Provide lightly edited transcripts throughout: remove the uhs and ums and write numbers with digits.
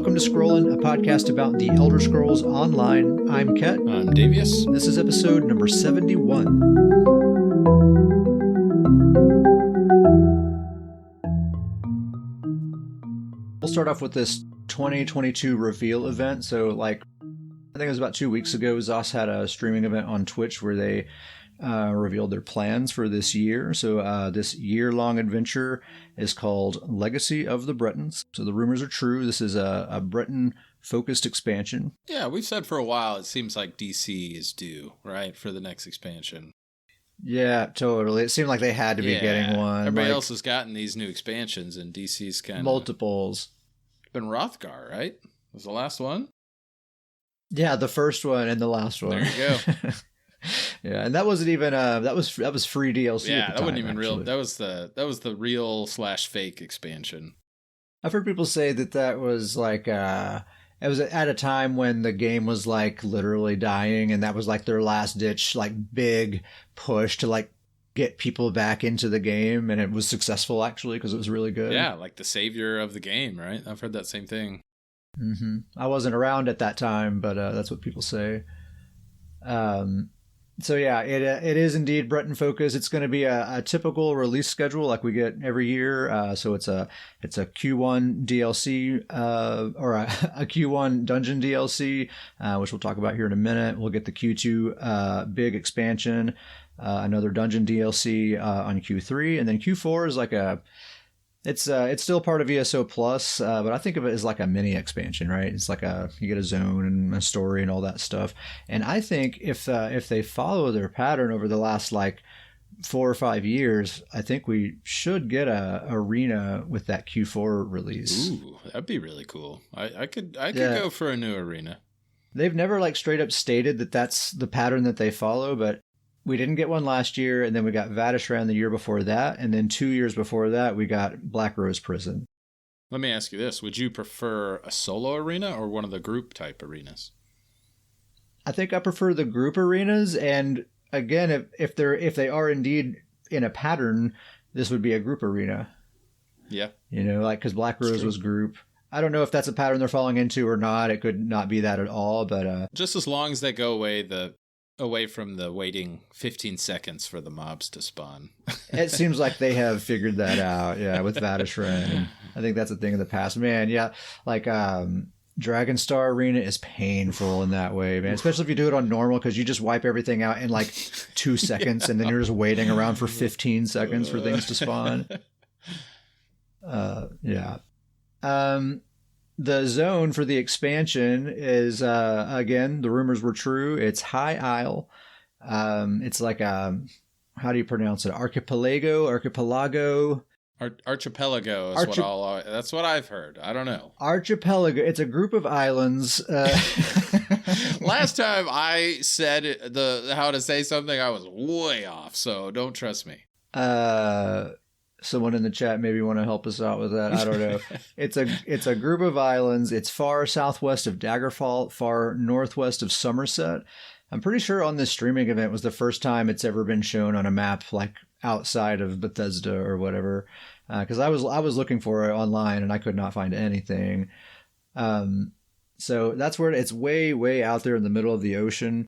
Welcome to Scrollin', a podcast about the Elder Scrolls Online. I'm Ket. I'm Davius. This is episode number 71. We'll start off with this 2022 reveal event. So, I think it was about 2 weeks ago, Zos had a streaming event on Twitch where they revealed their plans for this year. So this year-long adventure is called Legacy of the Bretons. So the rumors are true. This is a Breton-focused expansion. Yeah, we've said for a while it seems like DC is due, right, for the next expansion. Yeah, totally. It seemed like they had to be getting one. Everybody else has gotten these new expansions, and DC's kind of... multiples. It's been Hrothgar, right? Was the last one? Yeah, the first one and the last one. There you go. Yeah, and that wasn't even that was free DLC. Yeah, at the that time, wasn't even real. actually. That was the real / fake expansion. I've heard people say that was it was at a time when the game was literally dying, and that was their last ditch big push to get people back into the game, and it was successful actually because it was really good. Yeah, like the savior of the game, right? I've heard that same thing. Mm-hmm. I wasn't around at that time, but that's what people say. So yeah, it is indeed Breton focused. It's going to be a typical release schedule like we get every year. So it's a Q1 DLC or a Q1 dungeon DLC, which we'll talk about here in a minute. We'll get the Q2 big expansion, another dungeon DLC on Q3, and then Q4 is it's still part of ESO Plus, but I think of it as a mini expansion, right? It's you get a zone and a story and all that stuff. And I think if they follow their pattern over the last 4 or 5 years, I think we should get a arena with that Q4 release. Ooh, that'd be really cool. I could go for a new arena. They've never straight up stated that that's the pattern that they follow, but we didn't get one last year, and then we got Vatishran the year before that, and then 2 years before that, we got Black Rose Prison. Let me ask you this. Would you prefer a solo arena or one of the group type arenas? I think I prefer the group arenas, and again, if they are indeed in a pattern, this would be a group arena. Yeah. Because Black Rose was group. I don't know if that's a pattern they're falling into or not. It could not be that at all, but... just as long as they go away from the waiting 15 seconds for the mobs to spawn. It seems like they have figured that out, with Vatishran. I think that's a thing of the past. Man, yeah, Dragonstar Arena is painful in that way, man. Especially if you do it on normal, because you just wipe everything out in 2 seconds, and then you're just waiting around for 15 seconds for things to spawn. Yeah. The zone for the expansion is, again, the rumors were true. It's High Isle. It's how do you pronounce it? Archipelago? Archipelago is that's what I've heard. I don't know. Archipelago. It's a group of islands. Last time I said how to say something, I was way off, so don't trust me. Someone in the chat maybe want to help us out with that. I don't know. It's a group of islands. It's far southwest of Daggerfall, far northwest of Somerset. I'm pretty sure on this streaming event was the first time it's ever been shown on a map outside of Bethesda or whatever. Because I was looking for it online and I could not find anything. So that's where it's way, way out there in the middle of the ocean.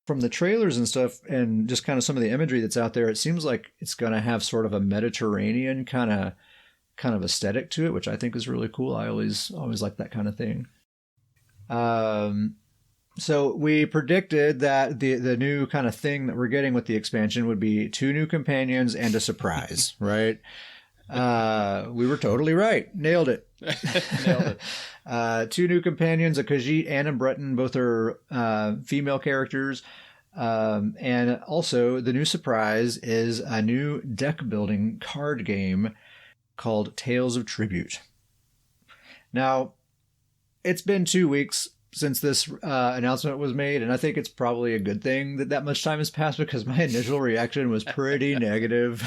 From the trailers and stuff and just kind of some of the imagery that's out there, it seems like it's going to have sort of a Mediterranean kind of aesthetic to it, which I think is really cool. I always like that kind of thing. So we predicted that the new kind of thing that we're getting with the expansion would be 2 new companions and a surprise, right? We were totally right. Nailed it. Nailed it. 2 new companions, a Khajiit and a Breton. Both are female characters. And also, the new surprise is a new deck-building card game called Tales of Tribute. Now, it's been 2 weeks since this announcement was made, and I think it's probably a good thing that much time has passed, because my initial reaction was pretty negative.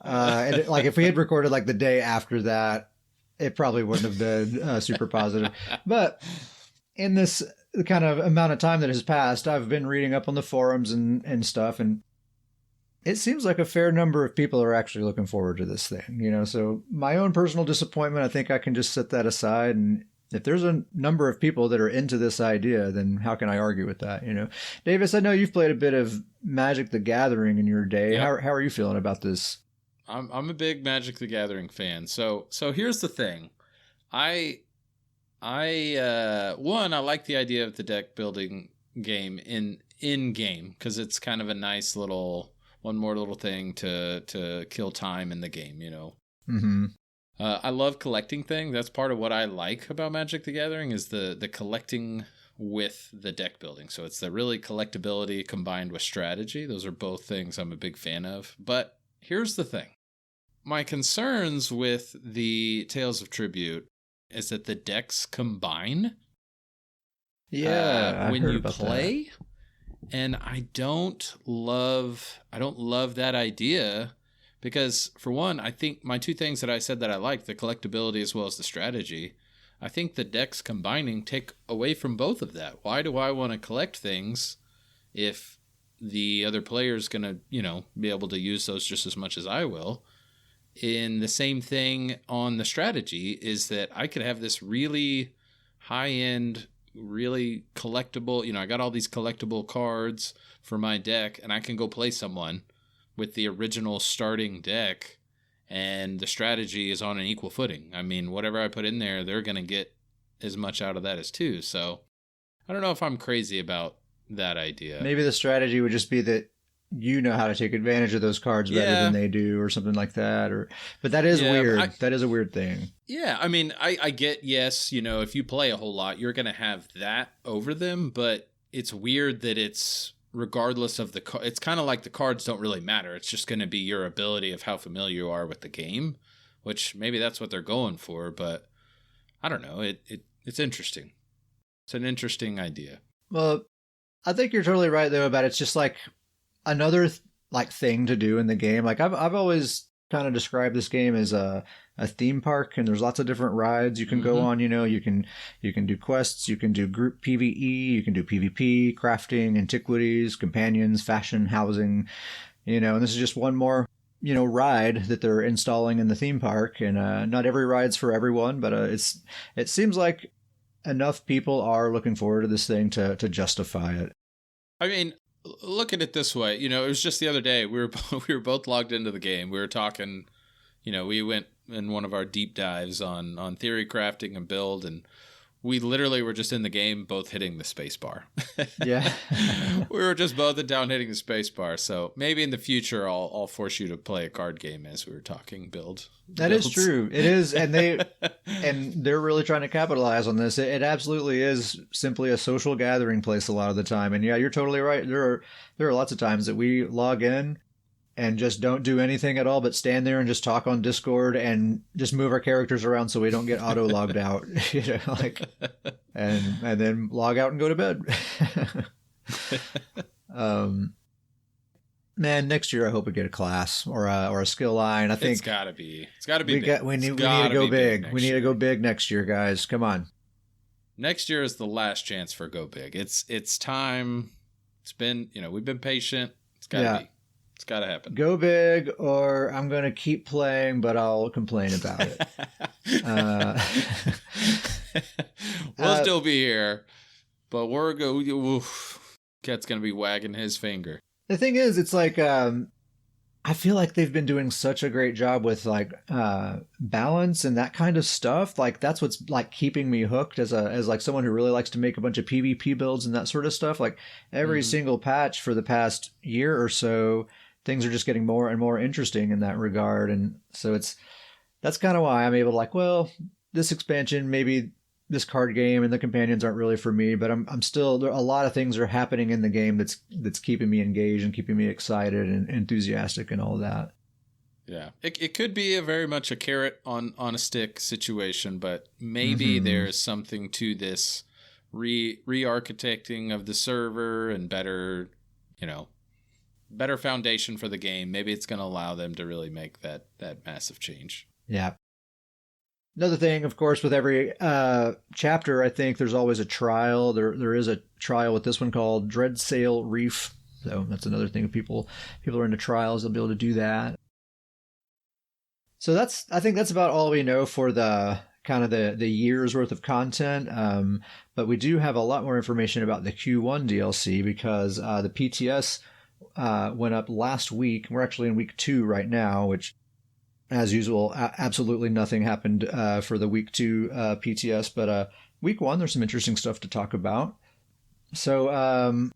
And if we had recorded the day after that, it probably wouldn't have been super positive. But in this kind of amount of time that has passed, I've been reading up on the forums and stuff, and it seems like a fair number of people are actually looking forward to this thing, you know. So my own personal disappointment, I think I can just set that aside. And if there's a number of people that are into this idea, then how can I argue with that, you know? Davis, I know you've played a bit of Magic the Gathering in your day. Yep. How are you feeling about this? I'm a big Magic the Gathering fan. So here's the thing. I like the idea of the deck building game in game, because it's kind of a nice one more little thing to kill time in the game, you know. Mm-hmm. I love collecting things. That's part of what I like about Magic the Gathering, is the collecting with the deck building. So it's the really collectability combined with strategy. Those are both things I'm a big fan of. But here's the thing. My concerns with the Tales of Tribute is that the decks combine. Yeah, when you play. That. And I don't love that idea, because for one, I think my two things that I said that I like, the collectability as well as the strategy, I think the decks combining take away from both of that. Why do I want to collect things if the other player's going to, you know, be able to use those just as much as I will? In the same thing on the strategy is that I could have this really high-end, really collectible, you know, I got all these collectible cards for my deck, and I can go play someone with the original starting deck, and the strategy is on an equal footing. I mean, whatever I put in there, they're going to get as much out of that as too. So I don't know if I'm crazy about that idea. Maybe the strategy would just be that you know how to take advantage of those cards better than they do, or something like that. But that is weird. That is a weird thing. Yeah, I mean, I get, yes, you know, if you play a whole lot, you're going to have that over them, but it's weird that it's regardless of it's kind of like the cards don't really matter. It's just going to be your ability of how familiar you are with the game, which maybe that's what they're going for, but I don't know. It's interesting. It's an interesting idea. Well, I think you're totally right though about it's just like another thing to do in the game. Like I've always kind of described this game as a theme park, and there's lots of different rides you can go on. You know, you can do quests, you can do group PvE, you can do PvP, crafting, antiquities, companions, fashion, housing. You know, and this is just one more, you know, ride that they're installing in the theme park. And not every ride's for everyone, but it seems like enough people are looking forward to this thing to justify it. I mean, look at it this way. You know, it was just the other day. We were both logged into the game. We were talking, you know, we went in one of our deep dives on theory crafting and build, and we literally were just in the game both hitting the space bar. Yeah. We were just both down hitting the space bar. So maybe in the future I'll force you to play a card game as we were talking build. That builds. Is true. It is, and they're really trying to capitalize on this. It absolutely is simply a social gathering place a lot of the time. And yeah, you're totally right. There are lots of times that we log in and just don't do anything at all but stand there and just talk on Discord and just move our characters around so we don't get auto logged out, you know, like, and then log out and go to bed. Man, next year I hope we get a class or a skill line. I think it's gotta be big. We need to go big. We need to go big next year, guys. Come on. Next year is the last chance for go big. It's time. It's been, you know, we've been patient. It's gotta be. It's got to happen. Go big, or I'm going to keep playing, but I'll complain about it. We'll still be here, but Cat's going to be wagging his finger. The thing is, it's like, I feel like they've been doing such a great job with like balance and that kind of stuff. Like that's what's like keeping me hooked as like someone who really likes to make a bunch of PvP builds and that sort of stuff. Like every single patch for the past year or so, things are just getting more and more interesting in that regard. And so that's kind of why I'm able to like, well, this expansion, maybe this card game and the companions aren't really for me, but I'm still, a lot of things are happening in the game that's keeping me engaged and keeping me excited and enthusiastic and all that. Yeah, it could be very much a carrot on a stick situation, but maybe there's something to this re-architecting of the server and better foundation for the game. Maybe it's going to allow them to really make that massive change. Yeah. Another thing, of course, with every chapter, I think there's always a trial. There is a trial with this one called Dreadsail Reef. So that's another thing. If people are into trials, they'll be able to do that. So I think that's about all we know for the kind of the year's worth of content. But we do have a lot more information about the Q1 DLC because the PTS went up last week. We're actually in week 2 right now, which, as usual, absolutely nothing happened for the week 2 PTS. But week 1, there's some interesting stuff to talk about. So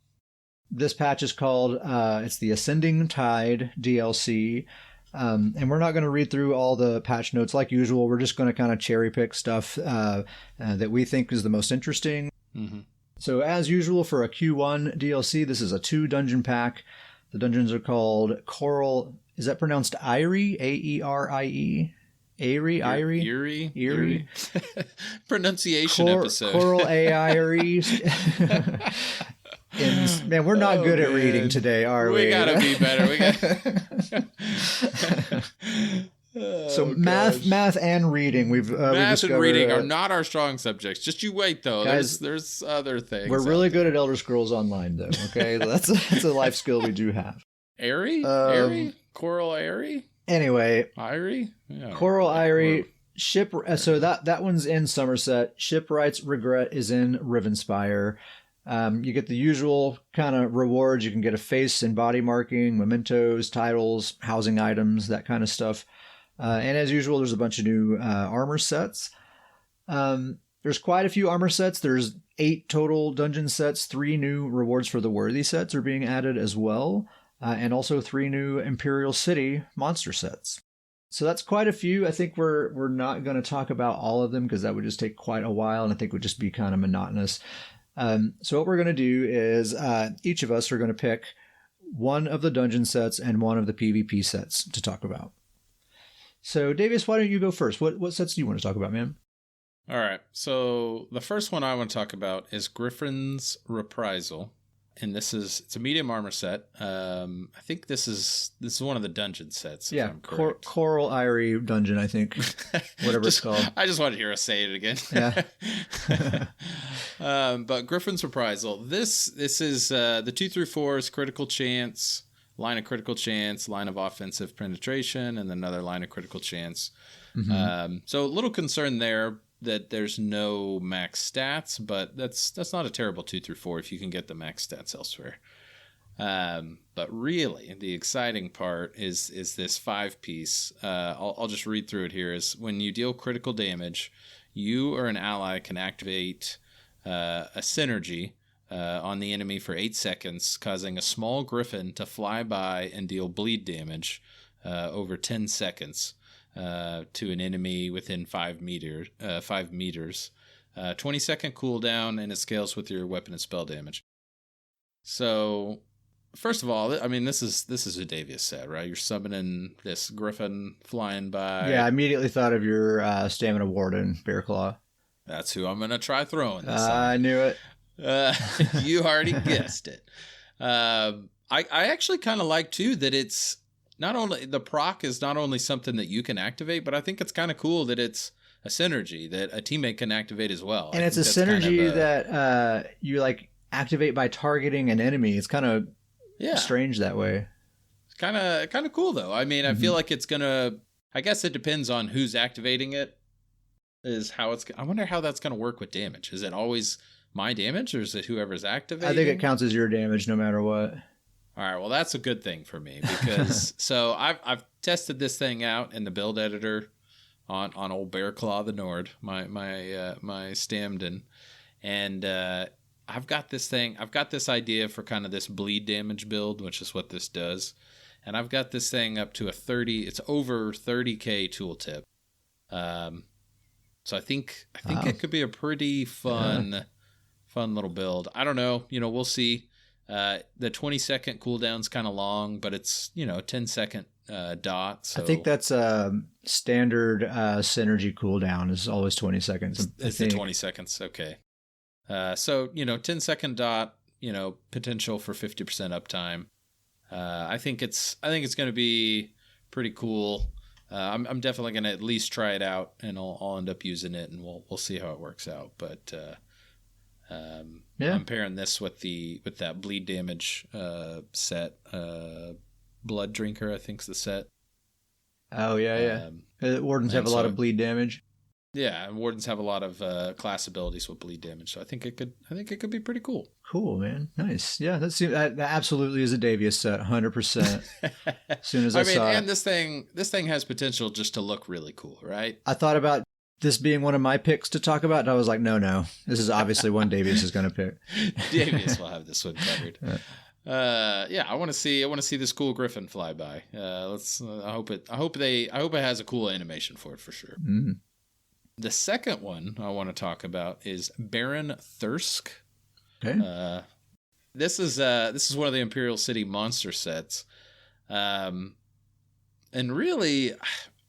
this patch is called, it's the Ascending Tide DLC. And we're not going to read through all the patch notes like usual. We're just going to kind of cherry pick stuff that we think is the most interesting. Mm-hmm. So as usual for a Q1 DLC, this is a 2 dungeon pack. The dungeons are called Coral. Is that pronounced Airy? Aerie? Eerie? Pronunciation episode. Coral Airy. Man, we're not good at reading today, are we? We gotta be better. So math and reading. Math and reading are not our strong subjects. Just you wait, though. Guys, there's other things. We're really good at Elder Scrolls Online, though. Okay, that's a life skill we do have. Airy? Airy? Coral Airy? Anyway, Airy? Yeah. Coral Airy. Ship. So that one's in Somerset. Shipwright's Regret is in Rivenspire. You get the usual kind of rewards. You can get a face and body marking, mementos, titles, housing items, that kind of stuff. And as usual, there's a bunch of new armor sets. There's quite a few armor sets. There's 8 total dungeon sets. 3 new rewards for the worthy sets are being added as well. And also 3 new Imperial City monster sets. So that's quite a few. I think we're not going to talk about all of them because that would just take quite a while, and I think would just be kind of monotonous. So what we're going to do is each of us are going to pick one of the dungeon sets and one of the PvP sets to talk about. So Davis, why don't you go first? What sets do you want to talk about, man? All right. So the first one I want to talk about is Griffin's Reprisal. And it's a medium armor set. I think this is one of the dungeon sets. Yeah, if I'm correct. Coral Airy dungeon, I think, whatever it's called. I just wanted to hear us say it again. Yeah. But Griffin's Reprisal. This is the 2 through 4 is critical chance, line of critical chance, line of offensive penetration, and then another line of critical chance. Mm-hmm. So a little concern there that there's no max stats, but that's not a terrible 2 through 4 if you can get the max stats elsewhere. But really, the exciting part is this 5-piece. I'll just read through it here. Is when you deal critical damage, you or an ally can activate a synergy on the enemy for 8 seconds, causing a small griffin to fly by and deal bleed damage over 10 seconds. To an enemy within 5 meters. 20-second cooldown, and it scales with your weapon and spell damage. So, first of all, I mean, this is a Davius set, right? You're summoning this griffin flying by. Yeah, I immediately thought of your Stamina Warden, Bearclaw. That's who I'm going to try throwing this I knew it. You already guessed it. I actually kind of like, too, that it's not only the proc is not only something that you can activate, but I think it's kind of cool that it's a synergy that a teammate can activate as well. And it's a synergy that you like activate by targeting an enemy. It's kind of strange that way. It's kind of cool though. I mean, I feel like it's gonna. I guess it depends on who's activating it. I wonder how that's gonna work with damage. Is it always my damage, or is it whoever's activating? I think it counts as your damage no matter what. All right, well, that's a good thing for me because so I've tested this thing out in the build editor on old Bearclaw the Nord, my Stamden, and I've got this idea for kind of this bleed damage build, which is what this does, and I've got this thing up to it's over 30k tooltip, so I think it could be a pretty fun little build. I don't know, we'll see. The 20-second cooldown's kind of long, but it's, 10-second dot. So. I think that's standard synergy cooldown is always 20 seconds. It's the 20 seconds. Okay. So, 10-second dot, potential for 50% uptime. I think it's going to be pretty cool. I'm definitely going to at least try it out, and I'll end up using it, and we'll see how it works out. But I'm pairing this with that bleed damage set. Blood Drinker, I think's the set. Oh yeah. Wardens have a lot of bleed damage. Yeah, and Wardens have a lot of class abilities with bleed damage, so I think it could be pretty cool. Cool, man. Nice. Yeah, that absolutely is a Davius set, 100%. As soon as I saw it. And this thing has potential just to look really cool, right? I thought about this being one of my picks to talk about, and I was like, no. This is obviously one Davius is going to pick. Davius will have this one covered. I want to see this cool griffin fly by. I hope it has a cool animation for it for sure. Mm. The second one I want to talk about is Baron Thirsk. Okay. This is one of the Imperial City monster sets. And really,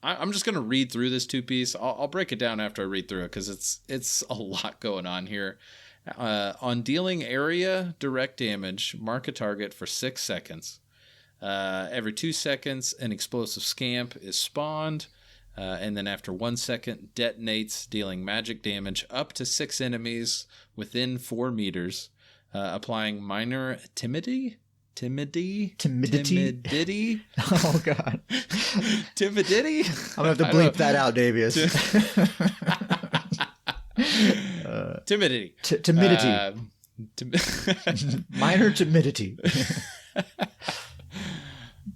I'm just going to read through this two-piece. I'll break it down after I read through it because it's a lot going on here. On dealing area direct damage, mark a target for 6 seconds. Every 2 seconds, an explosive scamp is spawned. And then after 1 second, detonates, dealing magic damage up to 6 enemies within 4 meters, applying minor timidity. Timidity? Oh, God. Timiditty? I'm going to have to bleep that out, Davius. Timidity. Timidity. Minor timidity.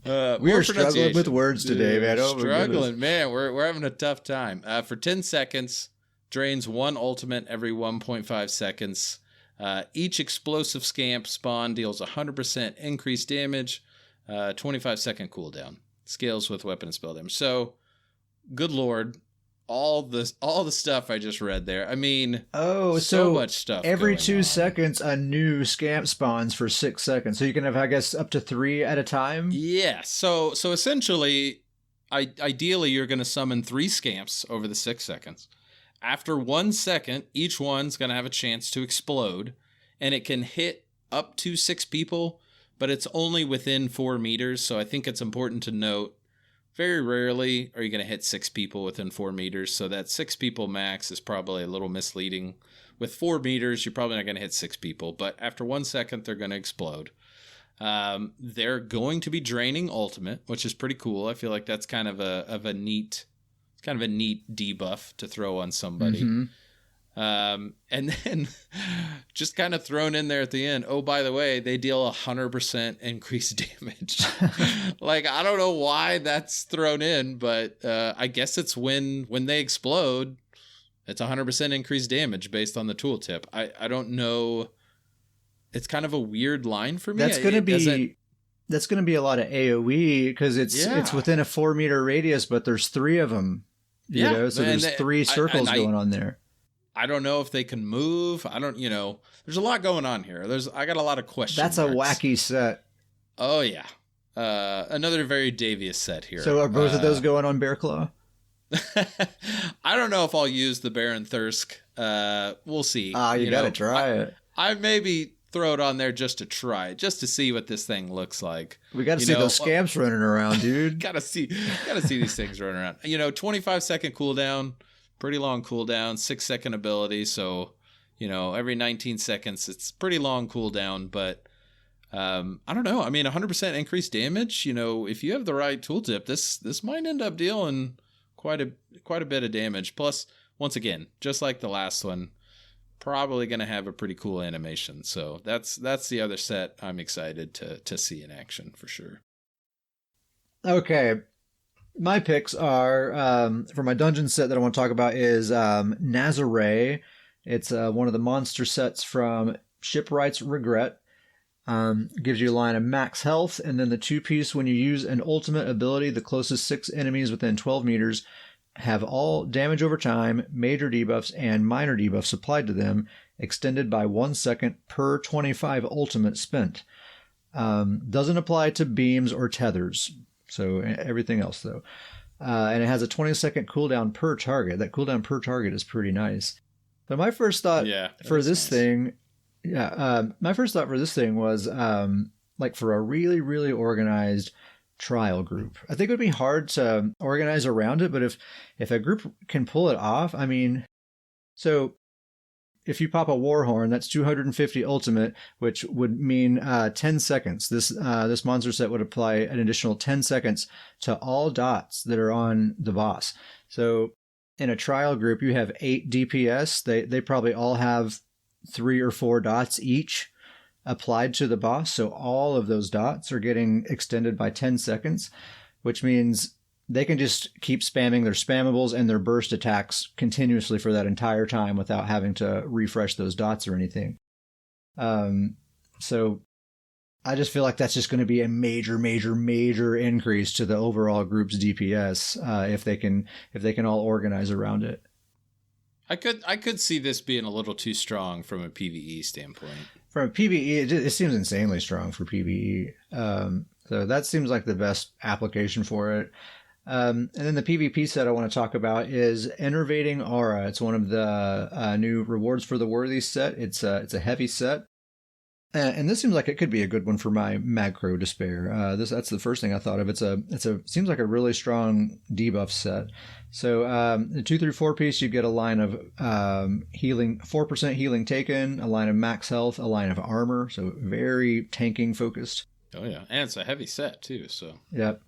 We are struggling with words today, man. Oh, struggling, man. We're having a tough time. For 10 seconds, drains 1 ultimate every 1.5 seconds. Each explosive scamp spawn deals 100% increased damage, 25-second cooldown. Scales with weapon and spell damage. So, good lord, all the stuff I just read there. I mean, so much stuff. Every 2 on. seconds, a new scamp spawns for 6 seconds. So you can have, I guess, up to 3 at a time. Yeah. So essentially, ideally, you're going to summon 3 scamps over the 6 seconds. After 1 second, each one's going to have a chance to explode, and it can hit up to 6 people, but it's only within 4 meters. So I think it's important to note, very rarely are you going to hit 6 people within 4 meters. So that 6 people max is probably a little misleading. With 4 meters, you're probably not going to hit 6 people, but after 1 second, they're going to explode. They're going to be draining ultimate, which is pretty cool. I feel like that's kind of a neat debuff to throw on somebody. Mm-hmm. And then just kind of thrown in there at the end, oh, by the way, they deal 100% increased damage. Like, I don't know why that's thrown in, but I guess it's when they explode, it's 100% increased damage based on the tooltip. I don't know. It's kind of a weird line for me. That's going to be a lot of AoE because it's within a 4 meter radius, but there's 3 of them. You know, so there's 3 circles going on there. I don't know if they can move. There's a lot going on here. I got a lot of questions. That's a wacky set. Oh yeah. Another very Davius set here. So are both of those going on Bear Claw? I don't know if I'll use the Baron Thirsk. We'll see. You got to try it. I maybe throw it on there just to try it, just to see what this thing looks like. We got to see those scamps running around, dude. Gotta see these things running around. 25-second cooldown, pretty long cooldown, 6-second ability. So, every 19 seconds, it's pretty long cooldown, but I don't know. I mean, 100% increased damage, if you have the right tooltip, this might end up dealing quite a bit of damage. Plus, once again, just like the last one, probably going to have a pretty cool animation. So that's the other set I'm excited to see in action for sure. Okay. My picks are, for my dungeon set that I want to talk about is Nazare. It's one of the monster sets from Shipwright's Regret. Gives you a line of max health, and then the 2-piece, when you use an ultimate ability, the closest 6 enemies within 12 meters have all damage over time, major debuffs, and minor debuffs applied to them, extended by 1 second per 25 ultimate spent. Doesn't apply to beams or tethers, so everything else though. And it has a 20-second cooldown per target. That cooldown per target is pretty nice. But my first thought for this thing was like for a really, really organized trial group. I think it would be hard to organize around it, but if a group can pull it off, I mean, so if you pop a Warhorn, that's 250 ultimate, which would mean 10 seconds. This monster set would apply an additional 10 seconds to all dots that are on the boss. So in a trial group, you have 8 DPS. They probably all have 3 or 4 dots each applied to the boss. So all of those dots are getting extended by 10 seconds, which means they can just keep spamming their spammables and their burst attacks continuously for that entire time without having to refresh those dots or anything. So I just feel like that's just going to be a major, major, major increase to the overall group's DPS if they can all organize around it. I could see this being a little too strong from a PvE standpoint. From a PvE, it seems insanely strong for PvE. So that seems like the best application for it. And then the PvP set I want to talk about is Enervating Aura. It's one of the new rewards for the worthy set. It's a heavy set. And this seems like it could be a good one for my Magcro Despair. That's the first thing I thought of. It seems like a really strong debuff set. So the 2 through 4 piece, you get a line of healing, 4% healing taken, a line of max health, a line of armor. So very tanking focused. Oh yeah, and it's a heavy set too. So yep.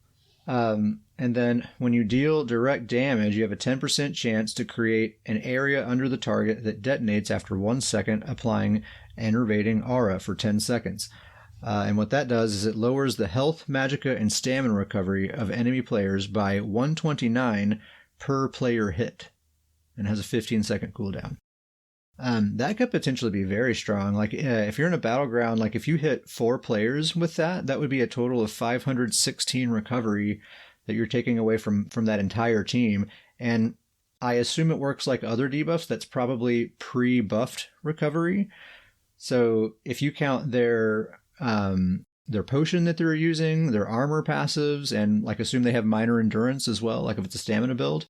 And then when you deal direct damage, you have a 10% chance to create an area under the target that detonates after 1 second, applying Enervating Aura for 10 seconds. And what that does is it lowers the health, magicka, and stamina recovery of enemy players by 129 per player hit, and has a 15-second cooldown. That could potentially be very strong. Like if you're in a battleground, like if you hit 4 players with that would be a total of 516 recovery that you're taking away from that entire team. And I assume it works like other debuffs. That's probably pre-buffed recovery. So if you count their potion that they're using, their armor passives, and like assume they have minor endurance as well, like if it's a stamina build,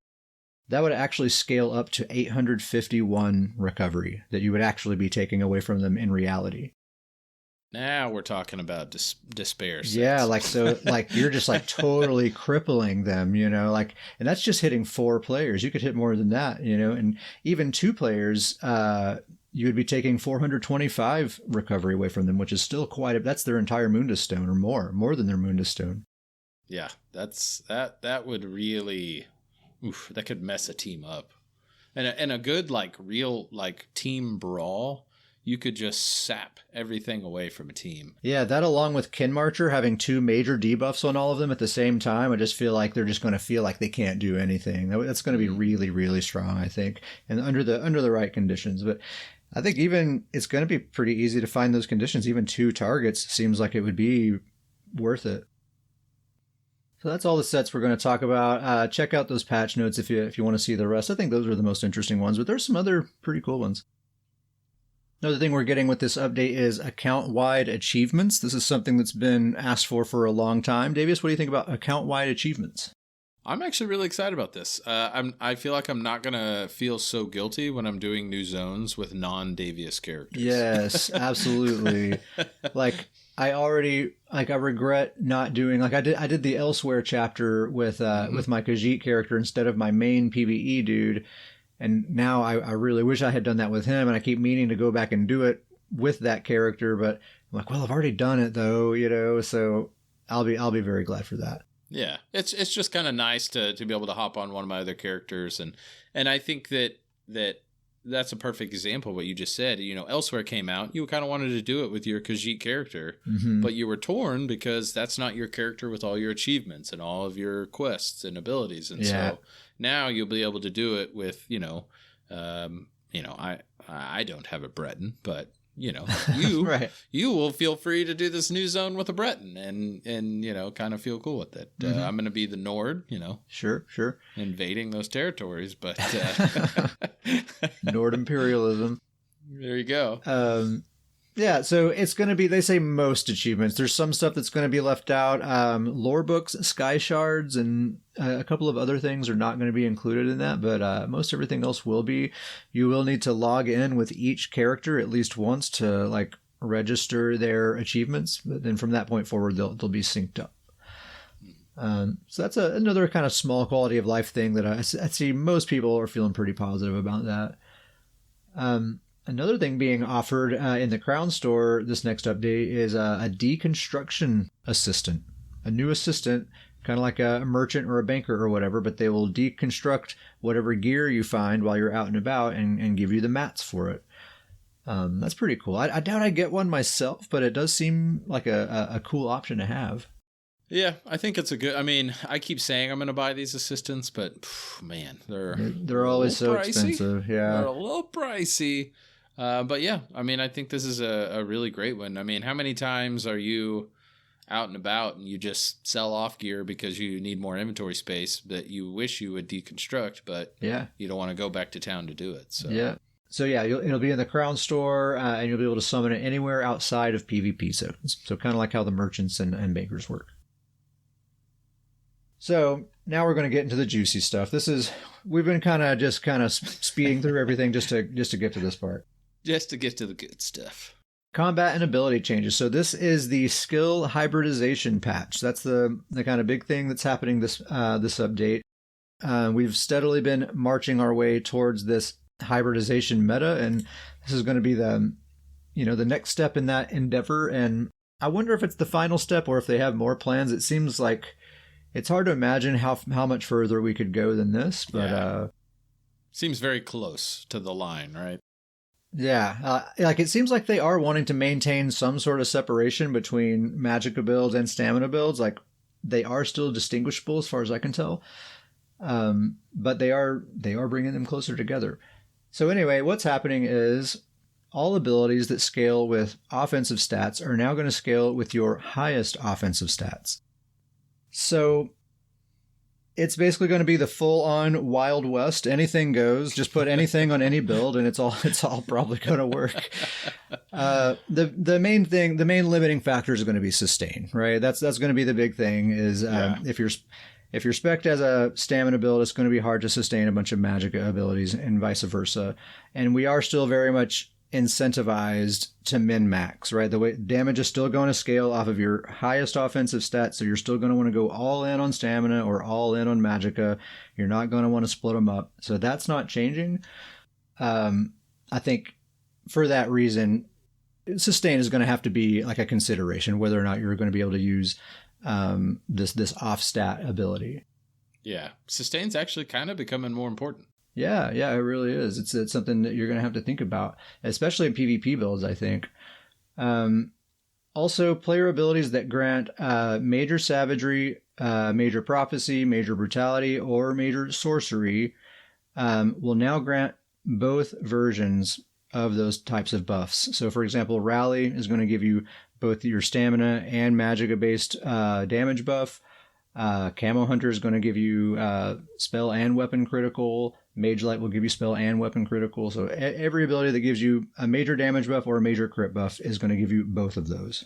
that would actually scale up to 851 recovery that you would actually be taking away from them in reality. Now we're talking about despair sets. Yeah, like you're just like totally crippling them, and that's just hitting 4 players. You could hit more than that, and even 2 players, you would be taking 425 recovery away from them, which is still that's their entire Mundus Stone or more than their Mundus Stone. Yeah, that would really, that could mess a team up. And a good real team brawl, you could just sap everything away from a team. Yeah, that along with Kin Marcher having 2 major debuffs on all of them at the same time, I just feel like they're just going to feel like they can't do anything. That's going to be really, really strong, I think, and under the right conditions. But I think even it's going to be pretty easy to find those conditions. Even 2 targets seems like it would be worth it. So that's all the sets we're going to talk about. Check out those patch notes if you want to see the rest. I think those are the most interesting ones, but there's some other pretty cool ones. Another thing we're getting with this update is account-wide achievements. This is something that's been asked for a long time. Davius, what do you think about account-wide achievements? I'm actually really excited about this. I feel like I'm not going to feel so guilty when I'm doing new zones with non-Davius characters. Yes, absolutely. I regret not doing, I did the Elsewhere chapter with my Khajiit character instead of my main PvE dude. And now I really wish I had done that with him, and I keep meaning to go back and do it with that character, but I'm like, well, I've already done it though, so I'll be very glad for that. Yeah, it's just kind of nice to be able to hop on one of my other characters, and I think that's a perfect example of what you just said. Elsewhere came out, you kind of wanted to do it with your Khajiit character, but you were torn because that's not your character with all your achievements and all of your quests and abilities, and so now you'll be able to do it with I don't have a Breton, but you right. You will feel free to do this new zone with a Breton and kind of feel cool with it. I'm going to be the Nord, Sure. invading those territories, but Nord imperialism. There you go. Yeah, so it's going to be, they say most achievements. There's some stuff that's going to be left out. Lore books, sky shards, and a couple of other things are not going to be included in that, but most everything else will be. You will need to log in with each character at least once to register their achievements, but then from that point forward, they'll be synced up. So that's another kind of small quality of life thing that I see most people are feeling pretty positive about that. Another thing being offered in the Crown Store this next update is a deconstruction assistant, a new assistant, kind of like a merchant or a banker or whatever, but they will deconstruct whatever gear you find while you're out and about and give you the mats for it. That's pretty cool. I doubt I'd get one myself, but it does seem like a cool option to have. Yeah, I think it's a good. I mean, I keep saying I'm going to buy these assistants, but man, they're always so pricey. Expensive. Yeah, they're a little pricey. But yeah, I mean, I think this is a really great one. I mean, how many times are you out and about and you just sell off gear because you need more inventory space that you wish you would deconstruct, but you don't want to go back to town to do it. So it'll be in the Crown Store, and you'll be able to summon it anywhere outside of PvP zones. So kind of like how the merchants and bankers work. So now we're going to get into the juicy stuff. We've been kind of speeding through everything just to get to this part. Just to get to the good stuff. Combat and ability changes. So this is the skill hybridization patch. That's the kind of big thing that's happening this update. We've steadily been marching our way towards this hybridization meta, and this is going to be the next step in that endeavor. And I wonder if it's the final step or if they have more plans. It seems like it's hard to imagine how much further we could go than this, but seems very close to the line, right? Yeah, like it seems like they are wanting to maintain some sort of separation between Magicka builds and Stamina builds. Like they are still distinguishable as far as I can tell, but they are bringing them closer together. So anyway, what's happening is all abilities that scale with offensive stats are now going to scale with your highest offensive stats. So it's basically going to be the full-on Wild West. Anything goes. Just put anything on any build, and it's all probably going to work. The main limiting factor is going to be sustain, right? That's going to be the big thing. Is if you're spec'd as a stamina build, it's going to be hard to sustain a bunch of Magicka abilities, and vice versa. And we are still very much incentivized to min-max, right? The way damage is still going to scale off of your highest offensive stats, so you're still going to want to go all in on stamina or all in on Magicka. You're not going to want to split them up. So that's not changing. I think for that reason, sustain is going to have to be like a consideration, whether or not you're going to be able to use this off-stat ability. Yeah, sustain's actually kind of becoming more important. Yeah, it really is. It's something that you're going to have to think about, especially in PvP builds, I think. Also, player abilities that grant major savagery, major prophecy, major brutality, or major sorcery will now grant both versions of those types of buffs. So, for example, Rally is going to give you both your stamina and Magicka-based damage buff. Camo Hunter is going to give you spell and weapon critical. Mage Light will give you spell and weapon critical. So every ability that gives you a major damage buff or a major crit buff is going to give you both of those.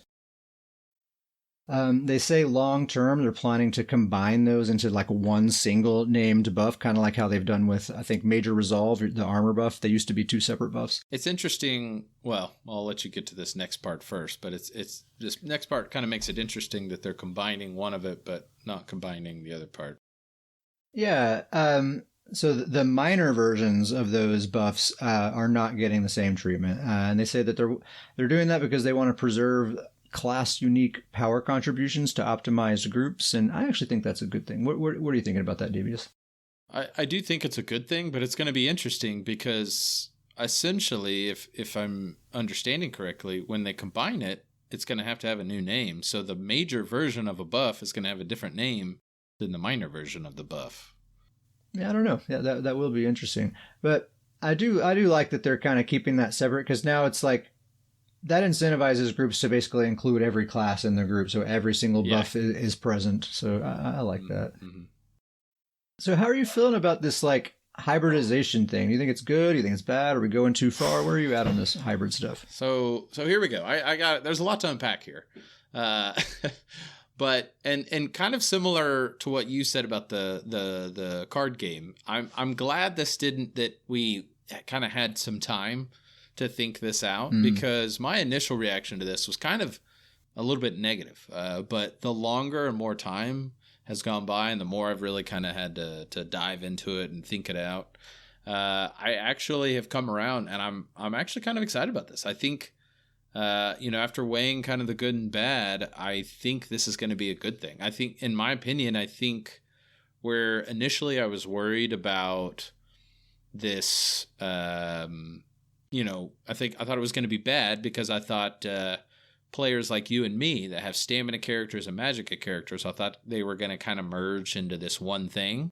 They say long term they're planning to combine those into like one single named buff, kind of like how they've done with, I think, Major Resolve, the armor buff. They used to be two separate buffs. It's interesting. Well, I'll let you get to this next part first, but it's this next part kind of makes it interesting that they're combining one of it, but not combining the other part. Yeah. So the minor versions of those buffs are not getting the same treatment, and they say that they're doing that because they want to preserve class unique power contributions to optimized groups, and I actually think that's a good thing. What are you thinking about that, Devious? I do think it's a good thing, but it's going to be interesting because essentially, if I'm understanding correctly, when they combine it, it's going to have a new name. So the major version of a buff is going to have a different name than the minor version of the buff. Yeah, I don't know. Yeah, that will be interesting. But I do like that they're kind of keeping that separate, because now it's like that incentivizes groups to basically include every class in the group, so every single buff is present. So I like that. Mm-hmm. So how are you feeling about this like hybridization thing? Do you think it's good? Do you think it's bad? Are we going too far? Where are you at on this hybrid stuff? So here we go. I got there's a lot to unpack here. But and kind of similar to what you said about the card game, I'm glad that we kind of had some time to think this out, because my initial reaction to this was kind of a little bit negative. But the longer and more time has gone by, and the more I've really kind of had to dive into it and think it out, I actually have come around, and I'm actually kind of excited about this. I think, after weighing kind of the good and bad, I think this is going to be a good thing. I think, in my opinion, where initially I was worried about this, I thought it was going to be bad because I thought players like you and me that have stamina characters and magicka characters, I thought they were going to kind of merge into this one thing,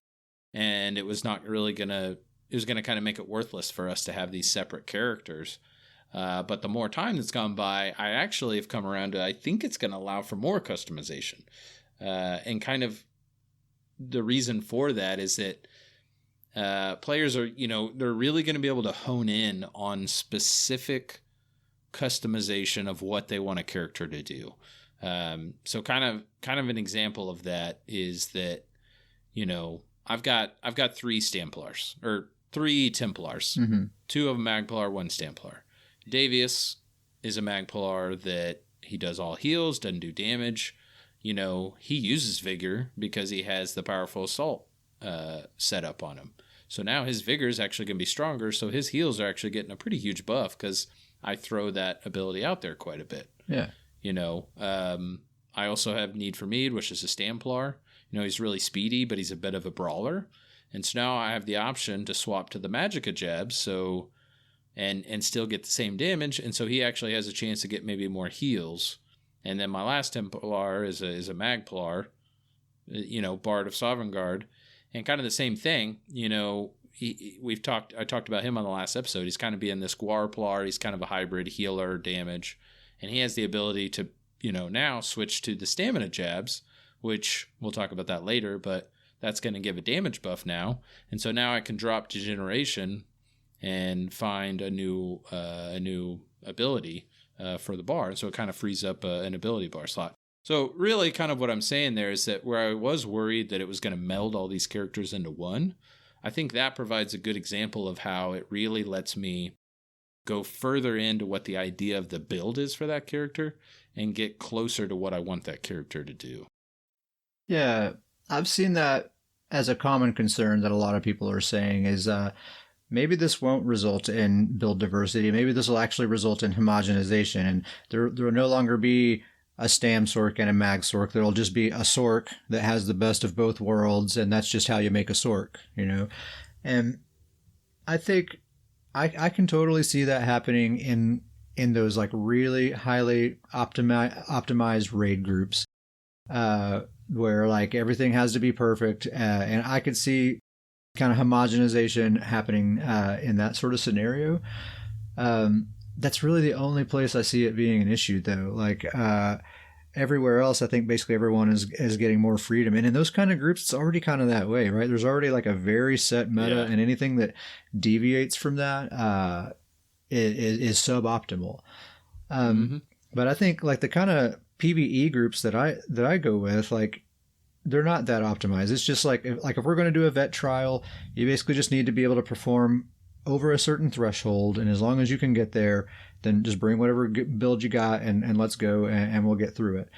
and it was not really going to. It was going to kind of make it worthless for us to have these separate characters. But the more time that's gone by, I actually have come around to, I think it's going to allow for more customization. And kind of the reason for that is that players are, they're really going to be able to hone in on specific customization of what they want a character to do. So kind of an example of that is that, I've got 3 Stamplars, or 3 Templars. Mm-hmm. 2 of them Magplar, 1 Stamplar. Davius is a Magplar that he does all heals, doesn't do damage. He uses Vigor because he has the powerful assault set up on him. So now his Vigor is actually going to be stronger, so his heals are actually getting a pretty huge buff because I throw that ability out there quite a bit. Yeah. I also have Need for Mead, which is a Stamplar. He's really speedy, but he's a bit of a brawler. And so now I have the option to swap to the Magicka jabs, and still get the same damage. And so he actually has a chance to get maybe more heals. And then my last Templar is a Magplar, Bard of Sovngarde, and kind of the same thing. I talked about him on the last episode. He's kind of being this Gwarplar. He's kind of a hybrid healer damage, and he has the ability to now switch to the stamina jabs, which we'll talk about that later, but that's going to give a damage buff now. And so now I can drop Degeneration and find a new ability for the bar. So it kind of frees up an ability bar slot. So really kind of what I'm saying there is that where I was worried that it was going to meld all these characters into one, I think that provides a good example of how it really lets me go further into what the idea of the build is for that character and get closer to what I want that character to do. Yeah, I've seen that as a common concern that a lot of people are saying is maybe this won't result in build diversity. Maybe this will actually result in homogenization, and there will no longer be a StamSorc and a MagSorc. There'll just be a Sorc that has the best of both worlds, and that's just how you make a Sorc, And I think I can totally see that happening in those like really highly optimized raid groups. Where like everything has to be perfect, and I could see kind of homogenization happening in that sort of scenario. That's really the only place I see it being an issue, though. Like everywhere else, I think basically everyone is getting more freedom, and in those kind of groups, it's already kind of that way, right? There's already like a very set meta, and anything that deviates from that is suboptimal. But I think like the kind of PvE groups that I go with, like they're not that optimized. It's just like if we're going to do a vet trial, you basically just need to be able to perform over a certain threshold, and as long as you can get there, then just bring whatever build you got and let's go, and we'll get through it.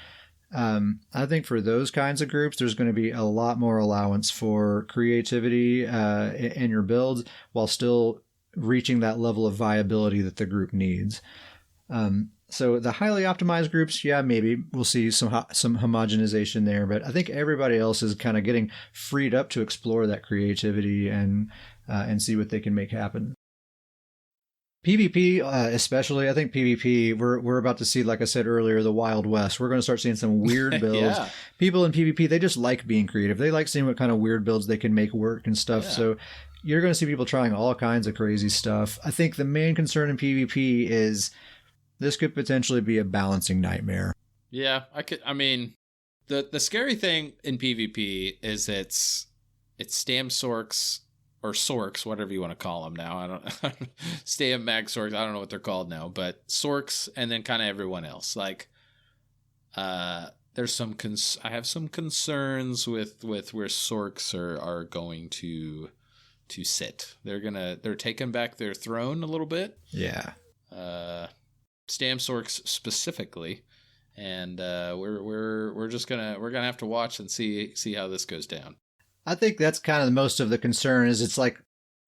I think for those kinds of groups, there's going to be a lot more allowance for creativity in your builds while still reaching that level of viability that the group needs. So the highly optimized groups, yeah, maybe we'll see some homogenization there, but I think everybody else is kind of getting freed up to explore that creativity and see what they can make happen. PvP, especially, I think PvP, we're about to see, like I said earlier, the Wild West. We're going to start seeing some weird builds. People in PvP, they just like being creative. They like seeing what kind of weird builds they can make work and stuff. Yeah. So you're going to see people trying all kinds of crazy stuff. I think the main concern in PvP is this could potentially be a balancing nightmare. Yeah, the scary thing in PvP is it's StamSorcs or Sorcs, whatever you want to call them now. I don't Stam MagSorcs, I don't know what they're called now, but Sorcs and then kind of everyone else. Like there's I have some concerns with where Sorcs are going to sit. They're taking back their throne a little bit. Yeah. StamSorcs specifically, and we're gonna have to watch and see how this goes down. I think that's kind of most of the concern is it's like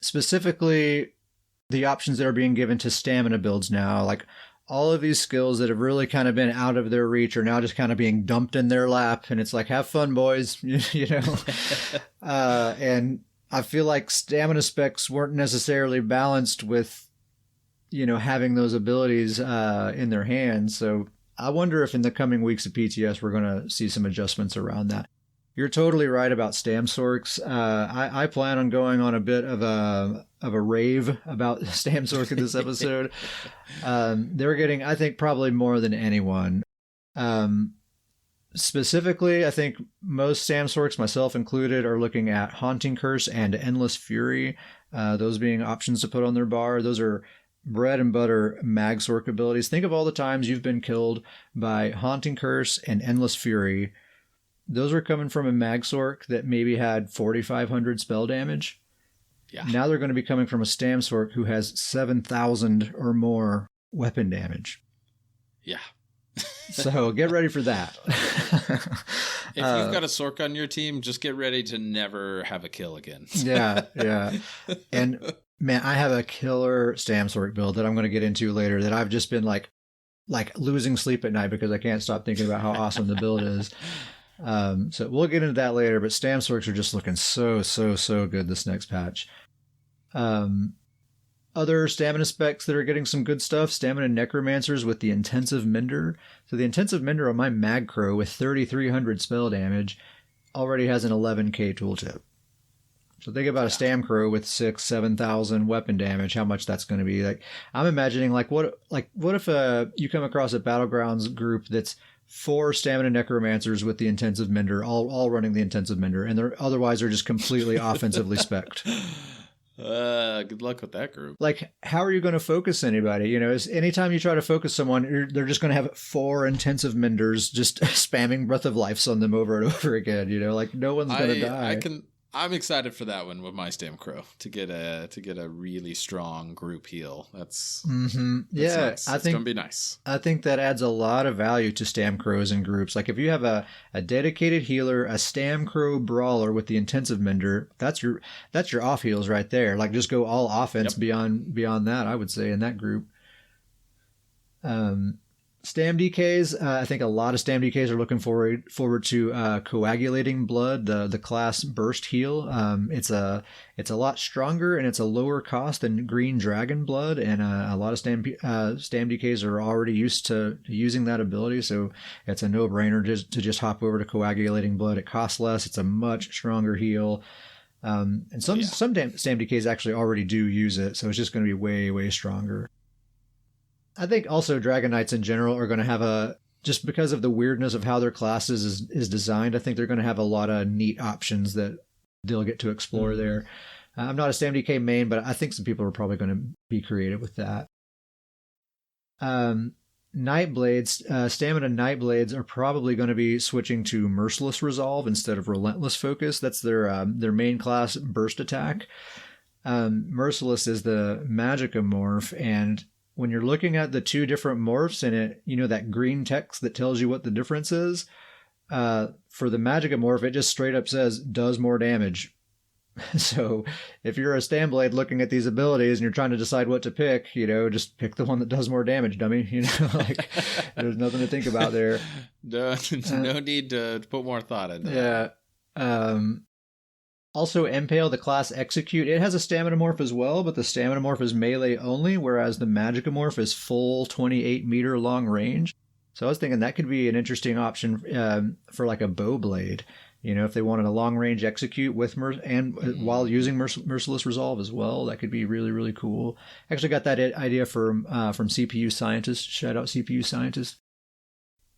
specifically the options that are being given to stamina builds now. Like all of these skills that have really kind of been out of their reach are now just kind of being dumped in their lap. And it's like, have fun, boys, you know? And I feel like stamina specs weren't necessarily balanced with, you know, having those abilities in their hands. So I wonder if in the coming weeks of PTS, we're going to see some adjustments around that. You're totally right about StamSorcs. I plan on going on a bit of a rave about StamSorc in this episode. They're getting, I think, probably more than anyone. Specifically, I think most StamSorcs, myself included, are looking at Haunting Curse and Endless Fury, those being options to put on their bar. Those are bread and butter MagSorc abilities. Think of all the times you've been killed by Haunting Curse and Endless Fury. Those were coming from a MagSorc that maybe had 4,500 spell damage. Yeah. Now they're going to be coming from a StamSorc who has 7,000 or more weapon damage. Yeah. So get ready for that. If you've got a Sorc on your team, just get ready to never have a kill again. Yeah. And man, I have a killer StamSorc build that I'm going to get into later that I've just been like losing sleep at night because I can't stop thinking about how awesome the build is. So we'll get into that later, but StamSorcs are just looking so good this next patch. Other stamina specs that are getting some good stuff, Stamina Necromancers with the Intensive Mender. So the Intensive Mender on my Magcrow with 3,300 spell damage already has an 11k tooltip. So think about a Stamcrow with 6,000-7,000 weapon damage, how much that's going to be. Like I'm imagining what if you come across a Battlegrounds group that's 4 Stamina Necromancers with the Intensive Mender, all running the Intensive Mender, and they're just completely offensively spec'd. Good luck with that group. Like, how are you going to focus anybody? You know, anytime you try to focus someone, they're just going to have 4 Intensive Menders just spamming Breath of Life on them over and over again. You know, like no one's going to die. I'm excited for that one with my Stamcrow to get a really strong group heal. That's nice. I think it's gonna be nice. I think that adds a lot of value to Stamcrows in groups. Like if you have a dedicated healer, a Stamcrow brawler with the Intensive Mender, that's your off heals right there. Like just go all offense beyond that. I would say in that group. StamDKs, I think a lot of StamDKs are looking forward to Coagulating Blood, the class burst heal. It's a lot stronger and it's a lower cost than Green Dragon Blood, and a lot of StamDKs are already used to using that ability, so it's a no-brainer to just hop over to Coagulating Blood. It costs less, it's a much stronger heal. And some StamDKs actually already do use it, so it's just going to be way stronger. I think also Dragon Knights in general are going to have just because of the weirdness of how their classes is designed, I think they're going to have a lot of neat options that they'll get to explore there. I'm not a StamDK main, but I think some people are probably going to be creative with that. Nightblades, Stamina Nightblades are probably going to be switching to Merciless Resolve instead of Relentless Focus. That's their main class burst attack. Merciless is the Magicka morph, and when you're looking at the 2 different morphs in it, you know that green text that tells you what the difference is? For the Magicka morph, it just straight up says, does more damage. So if you're a Stamblade looking at these abilities and you're trying to decide what to pick, you know, just pick the one that does more damage, dummy. You know, like there's nothing to think about there. No need to put more thought into that. Yeah. Also, Impale, the class Execute, it has a Stamina morph as well, but the Stamina morph is melee only, whereas the Magicka morph is full 28-meter long range. So I was thinking that could be an interesting option for like a bow blade. You know, if they wanted a long-range Execute with while using Merciless Resolve as well, that could be really cool. Actually got that idea from CPU Scientist. Shout out CPU Scientist.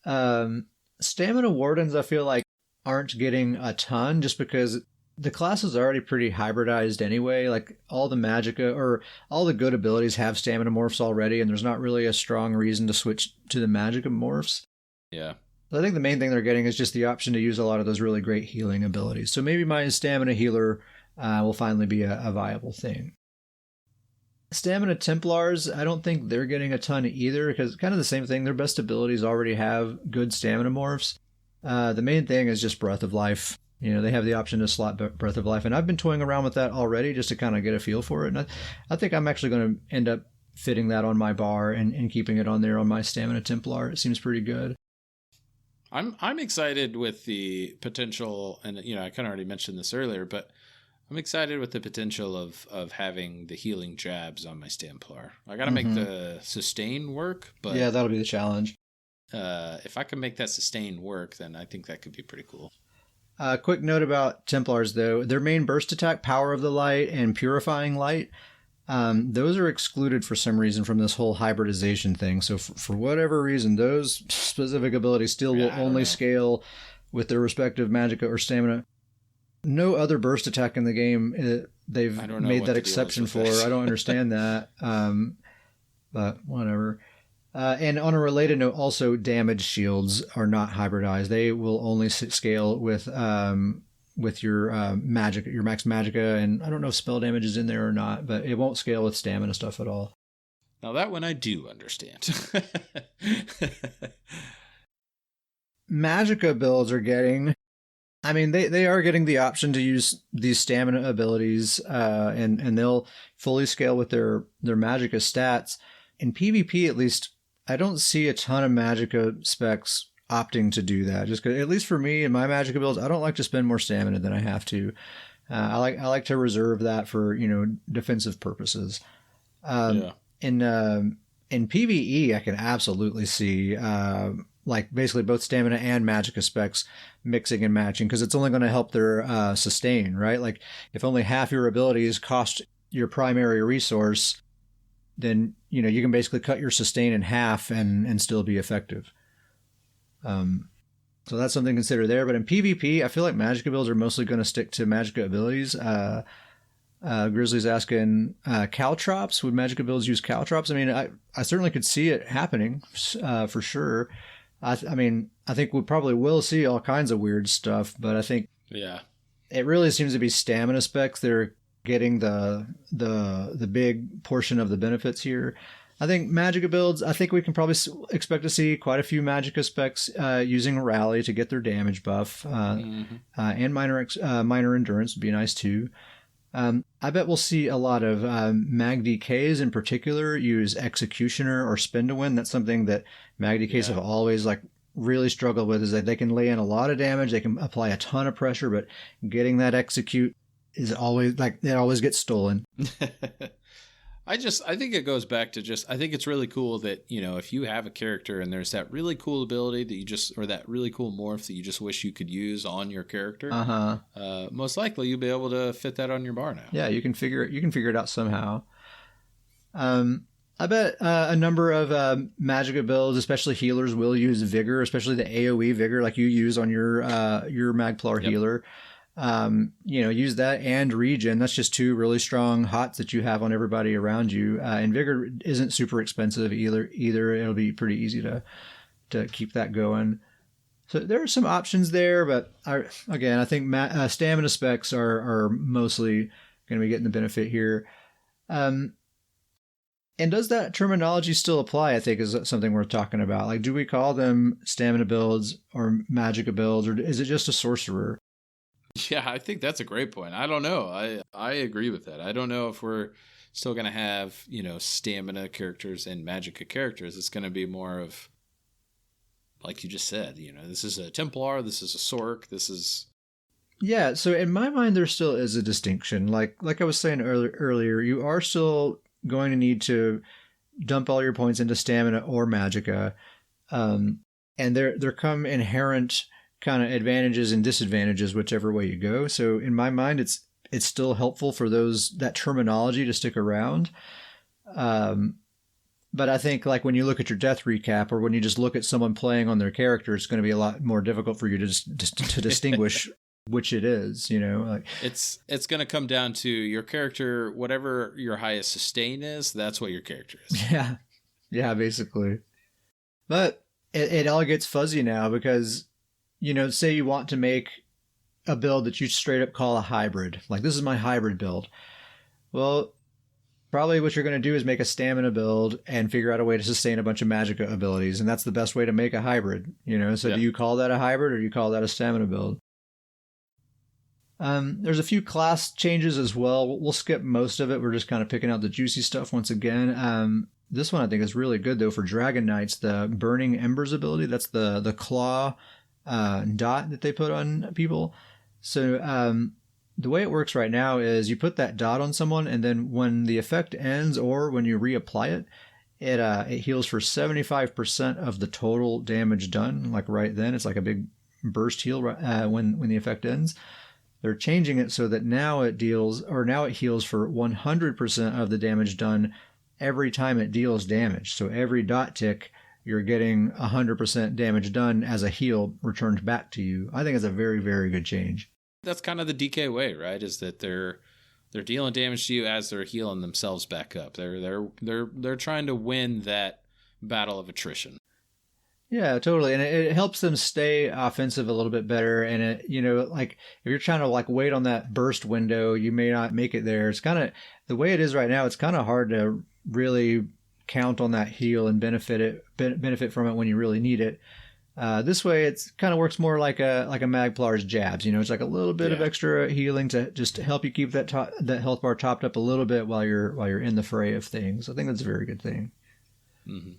Stamina Wardens, I feel like, aren't getting a ton just because the class is already pretty hybridized anyway. Like all the Magicka or all the good abilities have Stamina morphs already, and there's not really a strong reason to switch to the Magicka morphs. Yeah. I think the main thing they're getting is just the option to use a lot of those really great healing abilities. So maybe my Stamina Healer will finally be a viable thing. Stamina Templars, I don't think they're getting a ton either, because kind of the same thing. Their best abilities already have good Stamina morphs. The main thing is just Breath of Life. They have the option to slot Breath of Life, and I've been toying around with that already just to kind of get a feel for it. And I think I'm actually going to end up fitting that on my bar and keeping it on there on my Stamina Templar. It seems pretty good. I'm excited with the potential, and I kind of already mentioned this earlier, but I'm excited with the potential of having the healing jabs on my Templar. I got to make the sustain work, but yeah, that'll be the challenge. If I can make that sustain work, then I think that could be pretty cool. Quick note about Templars, though. Their main burst attack, Power of the Light and Purifying Light, those are excluded for some reason from this whole hybridization thing. So for whatever reason, those specific abilities still will only scale with their respective magicka or stamina. No other burst attack in the game, they've made that exception for. I don't understand that. But whatever. And on a related note, also damage shields are not hybridized. They will only scale with your magic, your max magicka, and I don't know if spell damage is in there or not, but it won't scale with stamina stuff at all. Now that one I do understand. Magicka builds are getting, they are getting the option to use these stamina abilities, and they'll fully scale with their magicka stats. In PvP, at least, I don't see a ton of magicka specs opting to do that. Just 'cause, at least for me in my magicka builds, I don't like to spend more stamina than I have to. I like to reserve that for defensive purposes. In PvE, I can absolutely see basically both stamina and magicka specs mixing and matching, because it's only going to help their sustain, right? Like if only half your abilities cost your primary resource, then you can basically cut your sustain in half and still be effective. So that's something to consider there. But in PvP, I feel like magicka builds are mostly going to stick to magicka abilities. Grizzly's asking, caltrops. Would magicka builds use caltrops? I certainly could see it happening for sure. I think we probably will see all kinds of weird stuff, but I think it really seems to be stamina specs that are getting the big portion of the benefits here. I think magicka builds, I think we can probably expect to see quite a few magicka specs using rally to get their damage buff, and minor endurance would be nice too. I bet we'll see a lot of mag DKs in particular use executioner or spin to win. That's something that mag DKs have always really struggled with, is that they can lay in a lot of damage, they can apply a ton of pressure, but getting that execute is always it always gets stolen. I think it goes back to I think it's really cool that, if you have a character and there's that really cool ability that or that really cool morph that you just wish you could use on your character, most likely you'll be able to fit that on your bar now. Yeah, you can figure it out somehow. I bet a number of magicka builds, especially healers, will use vigor, especially the AoE vigor like you use on your Magplar healer. Use that and regen. That's just two really strong hots that you have on everybody around you. And vigor isn't super expensive either. It'll be pretty easy to keep that going. So there are some options there, but I think stamina specs are mostly going to be getting the benefit here. And does that terminology still apply? I think is something worth talking about. Do we call them stamina builds or magicka builds, or is it just a sorcerer? Yeah, I think that's a great point. I don't know. I agree with that. I don't know if we're still going to have, stamina characters and magicka characters. It's going to be more of, like you just said, this is a Templar, this is a Sorc, this is... Yeah, so in my mind, there still is a distinction. Like I was saying earlier, you are still going to need to dump all your points into stamina or magicka. And there come inherent kind of advantages and disadvantages whichever way you go. So in my mind, it's still helpful for that terminology to stick around. But I think when you look at your death recap, or when you just look at someone playing on their character, it's going to be a lot more difficult for you to distinguish which it is. It's going to come down to your character. Whatever your highest sustain is, that's what your character is. Yeah, basically. But it all gets fuzzy now because, say you want to make a build that you straight up call a hybrid. This is my hybrid build. Well, probably what you're going to do is make a stamina build and figure out a way to sustain a bunch of magicka abilities. And that's the best way to make a hybrid, So do you call that a hybrid, or do you call that a stamina build? There's a few class changes as well. We'll skip most of it. We're just kind of picking out the juicy stuff once again. This one I think is really good though for Dragon Knights. The Burning Embers ability. That's the claw dot that they put on people. So the way it works right now is you put that dot on someone, and then when the effect ends or when you reapply it, it heals for 75% of the total damage done. Like right then, it's like a big burst heal when the effect ends. They're changing it so that now it heals for 100% of the damage done every time it deals damage. So every dot tick, you're getting 100% damage done as a heal returned back to you. I think it's a very, very good change. That's kind of the DK way, right? Is that they're dealing damage to you as they're healing themselves back up. They're trying to win that battle of attrition. Yeah, totally. And it helps them stay offensive a little bit better. And it, like if you're trying to like wait on that burst window, you may not make it there. It's kind of the way it is right now. It's kind of hard to really count on that heal and benefit from it when you really need it. This way, it kind of works more like a Magplar's jabs. It's like a little bit of extra healing to just help you keep that health bar topped up a little bit while you're in the fray of things. I think that's a very good thing. Mm-hmm.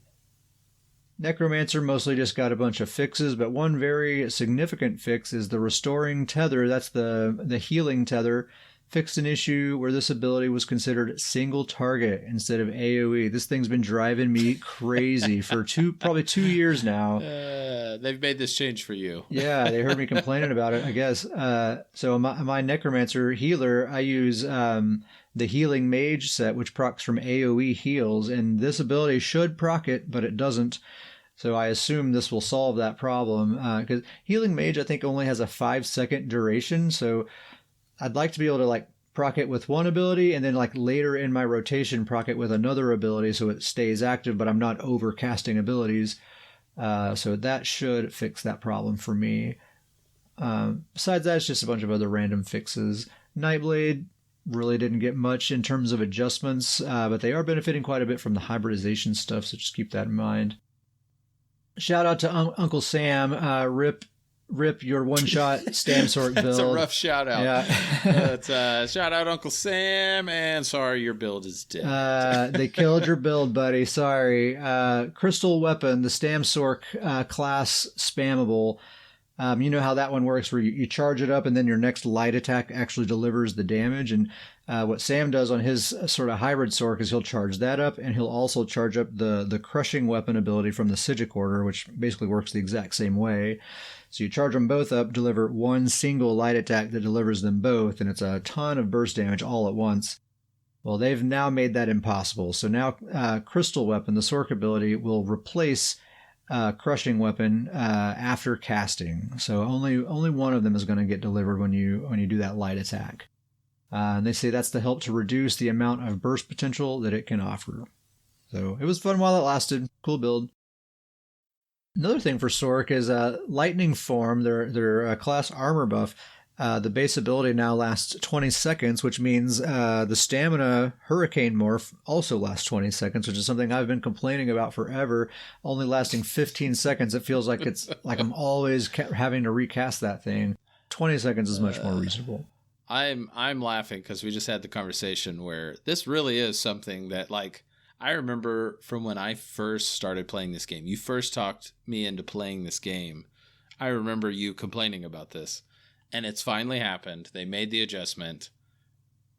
Necromancer mostly just got a bunch of fixes, but one very significant fix is the Restoring Tether. That's the healing tether. Fixed an issue where this ability was considered single target instead of AoE. This thing's been driving me crazy for probably 2 years now. They've made this change for you. Yeah, they heard me complaining about it, I guess. So my Necromancer healer, I use the Healing Mage set, which procs from AoE heals, and this ability should proc it, but it doesn't. So I assume this will solve that problem, because Healing Mage, I think, only has a 5-second duration, so I'd like to be able to like proc it with one ability and then like later in my rotation proc it with another ability so it stays active, but I'm not overcasting abilities. So that should fix that problem for me. Besides that, it's just a bunch of other random fixes. Nightblade really didn't get much in terms of adjustments, but they are benefiting quite a bit from the hybridization stuff, so just keep that in mind. Shout out to Uncle Sam. Rip your one-shot StamSorc build. That's a rough shout out. Yeah. Shout out Uncle Sam, and sorry your build is dead. They killed your build, buddy. Sorry. Crystal Weapon, the StamSorc class spammable. You know how that one works where you charge it up and then your next light attack actually delivers the damage. And what Sam does on his sort of hybrid Sorc is he'll charge that up, and he'll also charge up the Crushing Weapon ability from the Sigic Order, which basically works the exact same way. So you charge them both up, deliver one single light attack that delivers them both, and it's a ton of burst damage all at once. Well, they've now made that impossible. So now Crystal Weapon, the Sorc ability, will replace Crushing Weapon after casting. So only one of them is going to get delivered when you do that light attack. And they say that's to help to reduce the amount of burst potential that it can offer. So it was fun while it lasted. Cool build. Another thing for Sorc is Lightning Form, their class armor buff. The base ability now lasts 20 seconds, which means the stamina Hurricane Morph also lasts 20 seconds, which is something I've been complaining about forever, only lasting 15 seconds. It feels like it's like I'm always having to recast that thing. 20 seconds is much more reasonable. I'm laughing because we just had the conversation where this really is something that, like, I remember from when I first started playing this game. You first talked me into playing this game. I remember you complaining about this. And it's finally happened. They made the adjustment.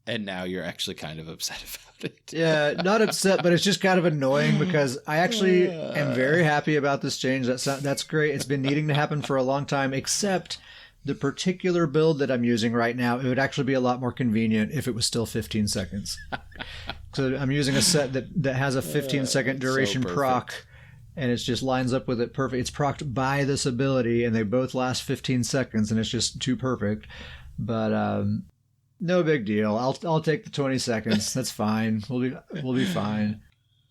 And now you're actually kind of upset about it. Yeah, not upset, but it's just kind of annoying because I actually am very happy about this change. That's great. It's been needing to happen for a long time, except the particular build that I'm using right now, it would actually be a lot more convenient if it was still 15 seconds. So I'm using a set that has a 15-second duration proc, and it just lines up with it perfect. It's procced by this ability, and they both last 15 seconds, and it's just too perfect. But no big deal. I'll take the 20 seconds. That's fine. We'll be fine.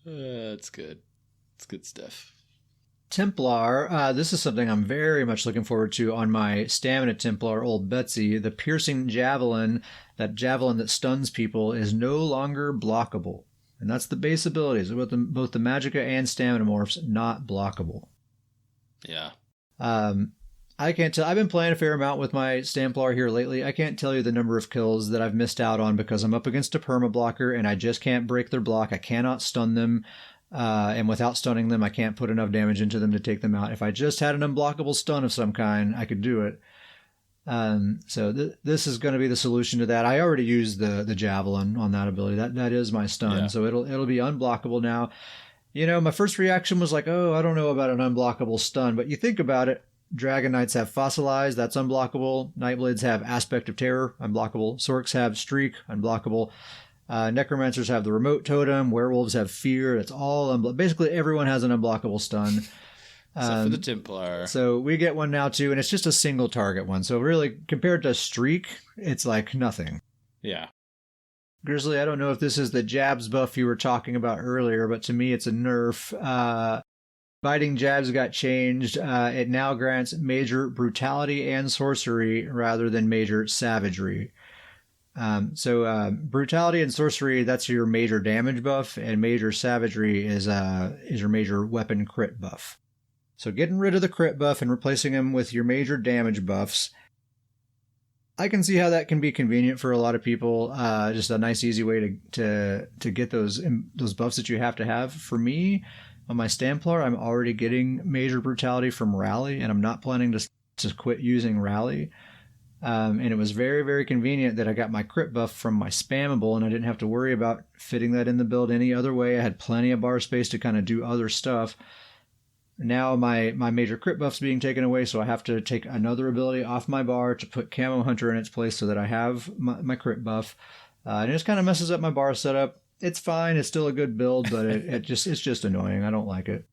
That's good. It's good stuff. Templar, this is something I'm very much looking forward to on my Stamina Templar, Old Betsy. The Piercing Javelin, that javelin that stuns people, is no longer blockable. And that's the base abilities. Both the Magicka and Stamina Morphs, not blockable. Yeah. I can't tell. I've been playing a fair amount with my StamPlar here lately. I can't tell you the number of kills that I've missed out on because I'm up against a perma-blocker and I just can't break their block. I cannot stun them. And without stunning them, I can't put enough damage into them to take them out. If I just had an unblockable stun of some kind, I could do it. So this is going to be the solution to that. I already used the Javelin on that ability. That is my stun. Yeah. So it'll be unblockable now. You know, my first reaction was like, oh, I don't know about an unblockable stun. But you think about it. Dragon Knights have Fossilize, that's unblockable. Nightblades have Aspect of Terror, unblockable. Sorks have Streak, unblockable. Necromancers have the Remote Totem. Werewolves have Fear. That's all unblockable. Basically, everyone has an unblockable stun. Except for the Templar. So we get one now, too, and it's just a single target one. So really, compared to Streak, it's like nothing. Yeah. Grizzly, I don't know if this is the Jabs buff you were talking about earlier, but to me, it's a nerf. Biting Jabs got changed. It now grants Major Brutality and Sorcery rather than Major Savagery. So Brutality and Sorcery, that's your major damage buff, and Major Savagery is your major weapon crit buff. So getting rid of the crit buff and replacing them with your major damage buffs, I can see how that can be convenient for a lot of people. Just a nice, easy way to get those buffs that you have to have. For me, on my StamPlar, I'm already getting Major Brutality from Rally, and I'm not planning to quit using Rally. And it was very, very convenient that I got my crit buff from my Spammable, and I didn't have to worry about fitting that in the build any other way. I had plenty of bar space to kind of do other stuff. Now my major crit buff's being taken away, so I have to take another ability off my bar to put Camo Hunter in its place so that I have my crit buff. And it just kind of messes up my bar setup. It's fine. It's still a good build, but it's just annoying. I don't like it.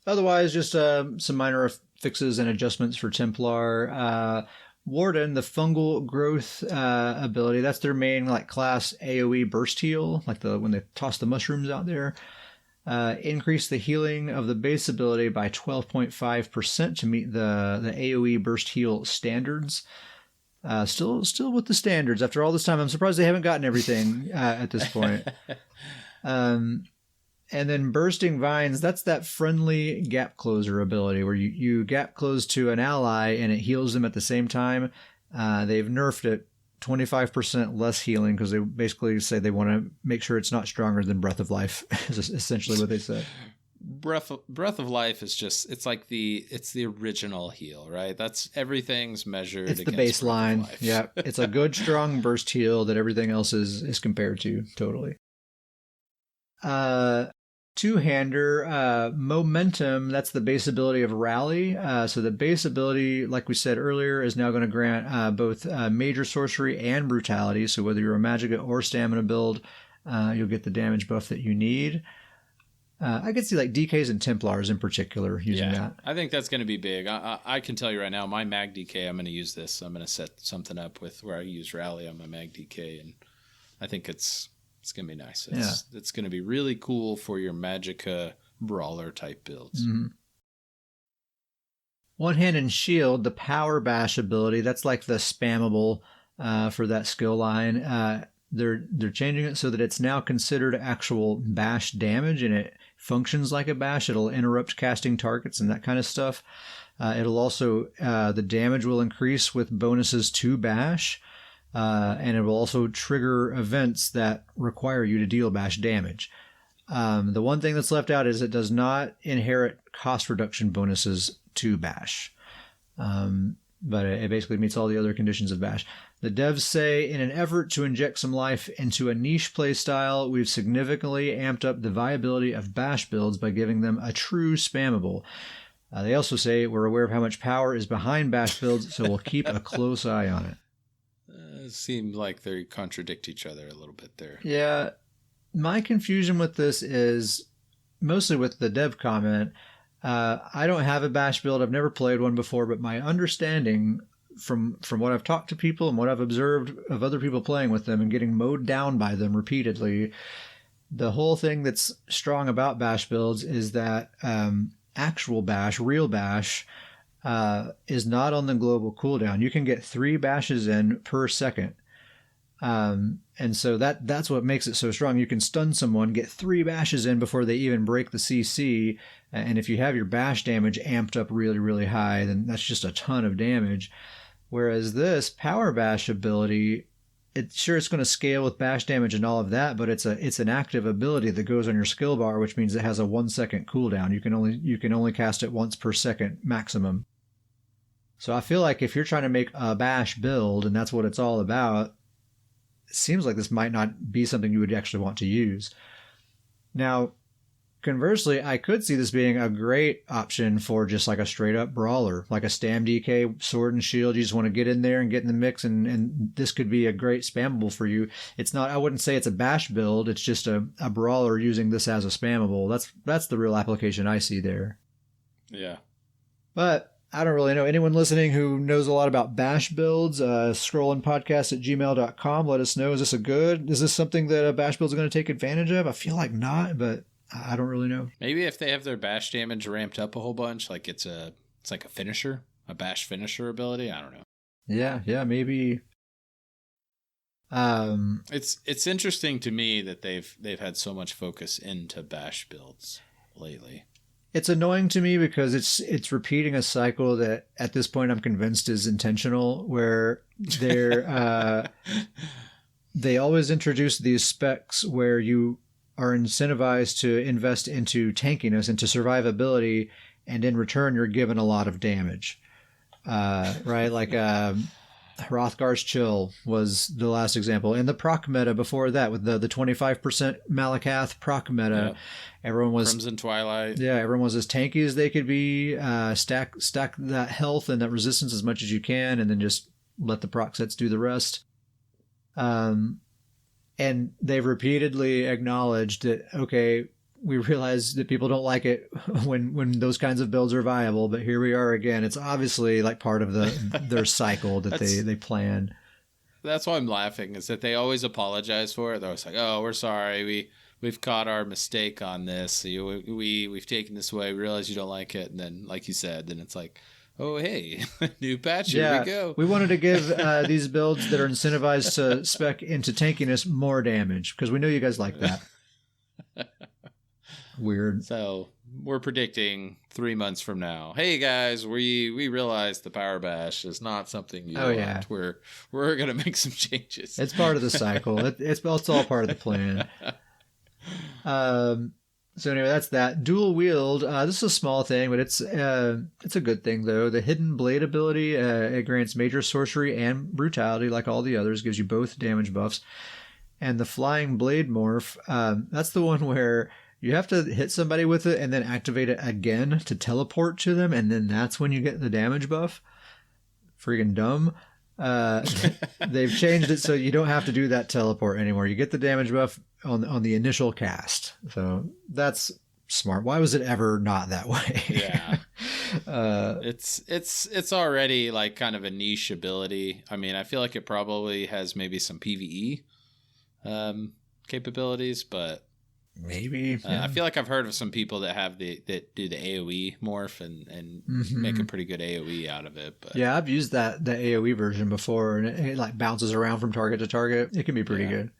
Otherwise, just some minor fixes and adjustments for Templar. Warden, the fungal growth ability, that's their main like class AoE burst heal, like when they toss the mushrooms out there. Increase the healing of the base ability by 12.5% to meet the AoE burst heal standards. Still with the standards after all this time. I'm surprised they haven't gotten everything at this point. And then Bursting Vines, that's that friendly gap closer ability where you gap close to an ally and it heals them at the same time. They've nerfed it 25% less healing because they basically say they want to make sure it's not stronger than Breath of Life, is essentially what they said. Breath of Life is just, it's the original heal, right? That's everyth's measured. It's the baseline. Yeah. It's a good, strong burst heal that everything else is compared to. Totally. Two-hander, Momentum, that's the base ability of Rally. So the base ability, like we said earlier, is now going to grant both Major Sorcery and Brutality. So whether you're a Magicka or Stamina build, you'll get the damage buff that you need. I could see like DKs and Templars in particular using that. I think that's going to be big. I can tell you right now, my Mag DK, I'm going to use this. I'm going to set something up with where I use Rally on my Mag DK, and I think it's going to be nice. It's going to be really cool for your Magicka brawler type builds. Mm-hmm. One Hand and Shield, the Power Bash ability, that's like the spammable for that skill line. They're changing it so that it's now considered actual bash damage, and it functions like a bash. It'll interrupt casting targets and that kind of stuff. It'll also, the damage will increase with bonuses to bash. And it will also trigger events that require you to deal bash damage. The one thing that's left out is it does not inherit cost reduction bonuses to bash. But it basically meets all the other conditions of bash. The devs say, in an effort to inject some life into a niche playstyle, we've significantly amped up the viability of bash builds by giving them a true spammable. They also say, we're aware of how much power is behind bash builds, so we'll keep a close eye on it. It seemed like they contradict each other a little bit there. Yeah. My confusion with this is mostly with the dev comment. I don't have a bash build. I've never played one before, but my understanding from what I've talked to people and what I've observed of other people playing with them and getting mowed down by them repeatedly, the whole thing that's strong about bash builds is that actual bash, real bash, is not on the global cooldown. You can get 3 bashes in per second. And so that's what makes it so strong. You can stun someone, get 3 bashes in before they even break the CC. And if you have your bash damage amped up really, really high, then that's just a ton of damage. Whereas this power bash ability, it's going to scale with bash damage and all of that, but it's an active ability that goes on your skill bar, which means it has a 1 second cooldown. You can only cast it once per second maximum. So I feel like if you're trying to make a bash build and that's what it's all about, it seems like this might not be something you would actually want to use. Now, conversely, I could see this being a great option for just like a straight up brawler, like a StamDK sword and shield. You just want to get in there and get in the mix, and this could be a great spammable for you. It's not, I wouldn't say it's a bash build. It's just a brawler using this as a spammable. That's the real application I see there. Yeah. But I don't really know. Anyone listening who knows a lot about bash builds, scrollandpodcast@gmail.com. Let us know. Is this something that a bash build is going to take advantage of? I feel like not, but I don't really know. Maybe if they have their bash damage ramped up a whole bunch, like it's like a finisher, a bash finisher ability. I don't know. Yeah, maybe. It's interesting to me that they've had so much focus into bash builds lately. It's annoying to me because it's repeating a cycle that at this point I'm convinced is intentional, where they always introduce these specs where you are incentivized to invest into tankiness, into survivability, and in return you're given a lot of damage. Right? Like Hrothgar's Chill was the last example. And the proc meta before that, with the 25% Malakath proc meta, everyone was Crimson Twilight. Yeah, everyone was as tanky as they could be. Stack that health and that resistance as much as you can, and then just let the proc sets do the rest. And they've repeatedly acknowledged that, okay, we realize that people don't like it when those kinds of builds are viable, but here we are again. It's obviously like part of their cycle that they plan. That's why I'm laughing, is that they always apologize for it. They're always like, "Oh, we're sorry. We've caught our mistake on this. We've taken this away. We realize you don't like it." And then, like you said, then it's like, "Oh, hey, new patch. Here we go." We wanted to give these builds that are incentivized to spec into tankiness more damage because we know you guys like that. Weird. So we're predicting 3 months from now, hey guys, we realize the power bash is not something you want. Yeah. We're gonna make some changes. It's part of the cycle. It's all part of the plan. So anyway, that's that. Dual wield. This is a small thing, but it's a good thing though. The hidden blade ability, it grants major sorcery and brutality like all the others, gives you both damage buffs. And the flying blade morph, that's the one where you have to hit somebody with it and then activate it again to teleport to them, and then that's when you get the damage buff. Freaking dumb. They've changed it so you don't have to do that teleport anymore. You get the damage buff on the initial cast. So that's smart. Why was it ever not that way? Yeah. It's already like kind of a niche ability. I mean, I feel like it probably has maybe some PvE capabilities, but maybe. I feel like I've heard of some people that do the AoE morph and make a pretty good AoE out of it. But yeah, I've used the AoE version before, and it like bounces around from target to target. It can be pretty good.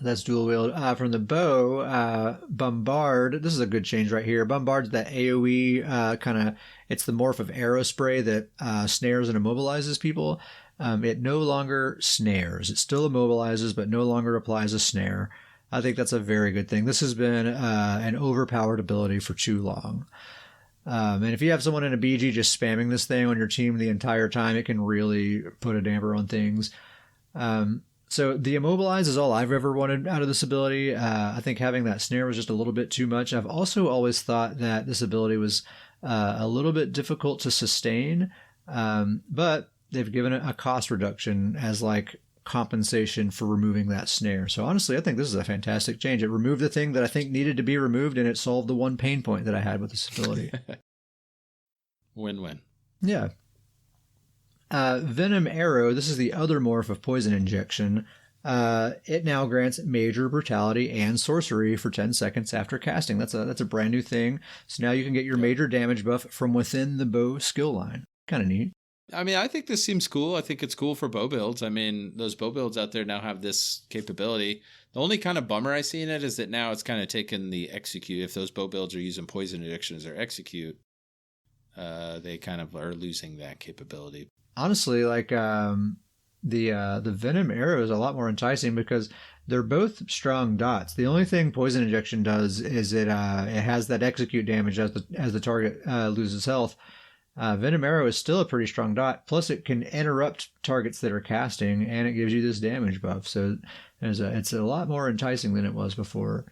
That's dual wield. From the bow, Bombard. This is a good change right here. Bombard's that AoE kind of. It's the morph of arrow spray that snares and immobilizes people. It no longer snares. It still immobilizes, but no longer applies a snare. I think that's a very good thing. This has been an overpowered ability for too long. And if you have someone in a BG just spamming this thing on your team the entire time, it can really put a damper on things. So the immobilize is all I've ever wanted out of this ability. I think having that snare was just a little bit too much. I've also always thought that this ability was a little bit difficult to sustain, but they've given it a cost reduction as like compensation for removing that snare. So honestly, I think this is a fantastic change. It removed the thing that I think needed to be removed, and it solved the one pain point that I had with this ability. Win-win. Yeah. Venom Arrow, this is the other morph of Poison Injection. It now grants major brutality and sorcery for 10 seconds after casting. That's a brand new thing. So now you can get your major damage buff from within the bow skill line. Kind of neat. I mean, I think this seems cool. I think it's cool for bow builds. I mean, those bow builds out there now have this capability. The only kind of bummer I see in it is that now it's kind of taken the execute. If those bow builds are using poison addiction as their execute, they kind of are losing that capability. Honestly, like the venom arrow is a lot more enticing because they're both strong dots. The only thing poison injection does is it has that execute damage as the target loses health. Venom arrow is still a pretty strong dot. Plus, it can interrupt targets that are casting, and it gives you this damage buff. So it's a lot more enticing than it was before.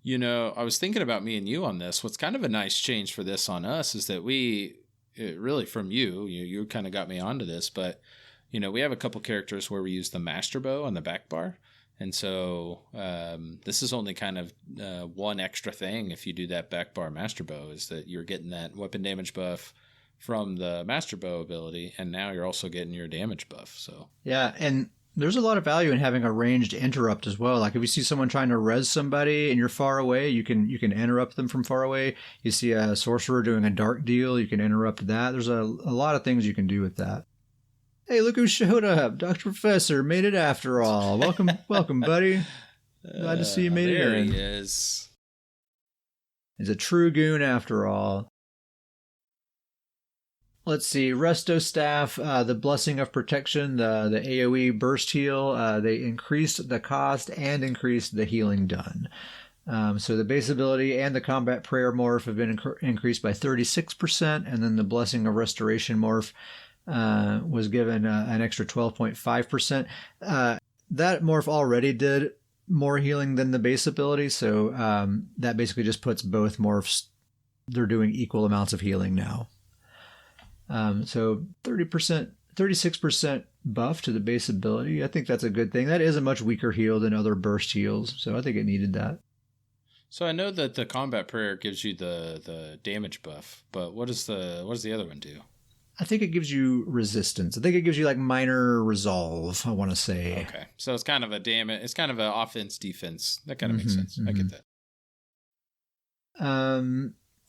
You know, I was thinking about me and you on this. What's kind of a nice change for this on us is that really from you kind of got me onto this, but you know, we have a couple characters where we use the master bow on the back bar. And so this is only kind of one extra thing if you do that back bar master bow, is that you're getting that weapon damage buff from the master bow ability, and now you're also getting your damage buff. So yeah, and there's a lot of value in having a ranged interrupt as well. Like if you see someone trying to res somebody and you're far away, you can interrupt them from far away. You see a sorcerer doing a dark deal, you can interrupt that. There's a lot of things you can do with that. Hey, look who showed up. Dr. Professor made it after all. Welcome, buddy. Glad to see you made it in. There he is. He's a true goon after all. Let's see. Resto staff, the Blessing of Protection, the AoE burst heal. They increased the cost and increased the healing done. So the base ability and the combat prayer morph have been increased by 36%, and then the Blessing of Restoration morph was given an extra 12.5%. That morph already did more healing than the base ability, so that basically just puts both morphs, they're doing equal amounts of healing now. So 30%, 36% buff to the base ability. I think that's a good thing. That is a much weaker heal than other burst heals, so I think it needed that. So I know that the combat prayer gives you the damage buff, but what does the other one do? I think it gives you resistance. I think it gives you like minor resolve, I want to say. Okay. So it's kind of it's kind of an offense defense. That kind of makes sense. I get that.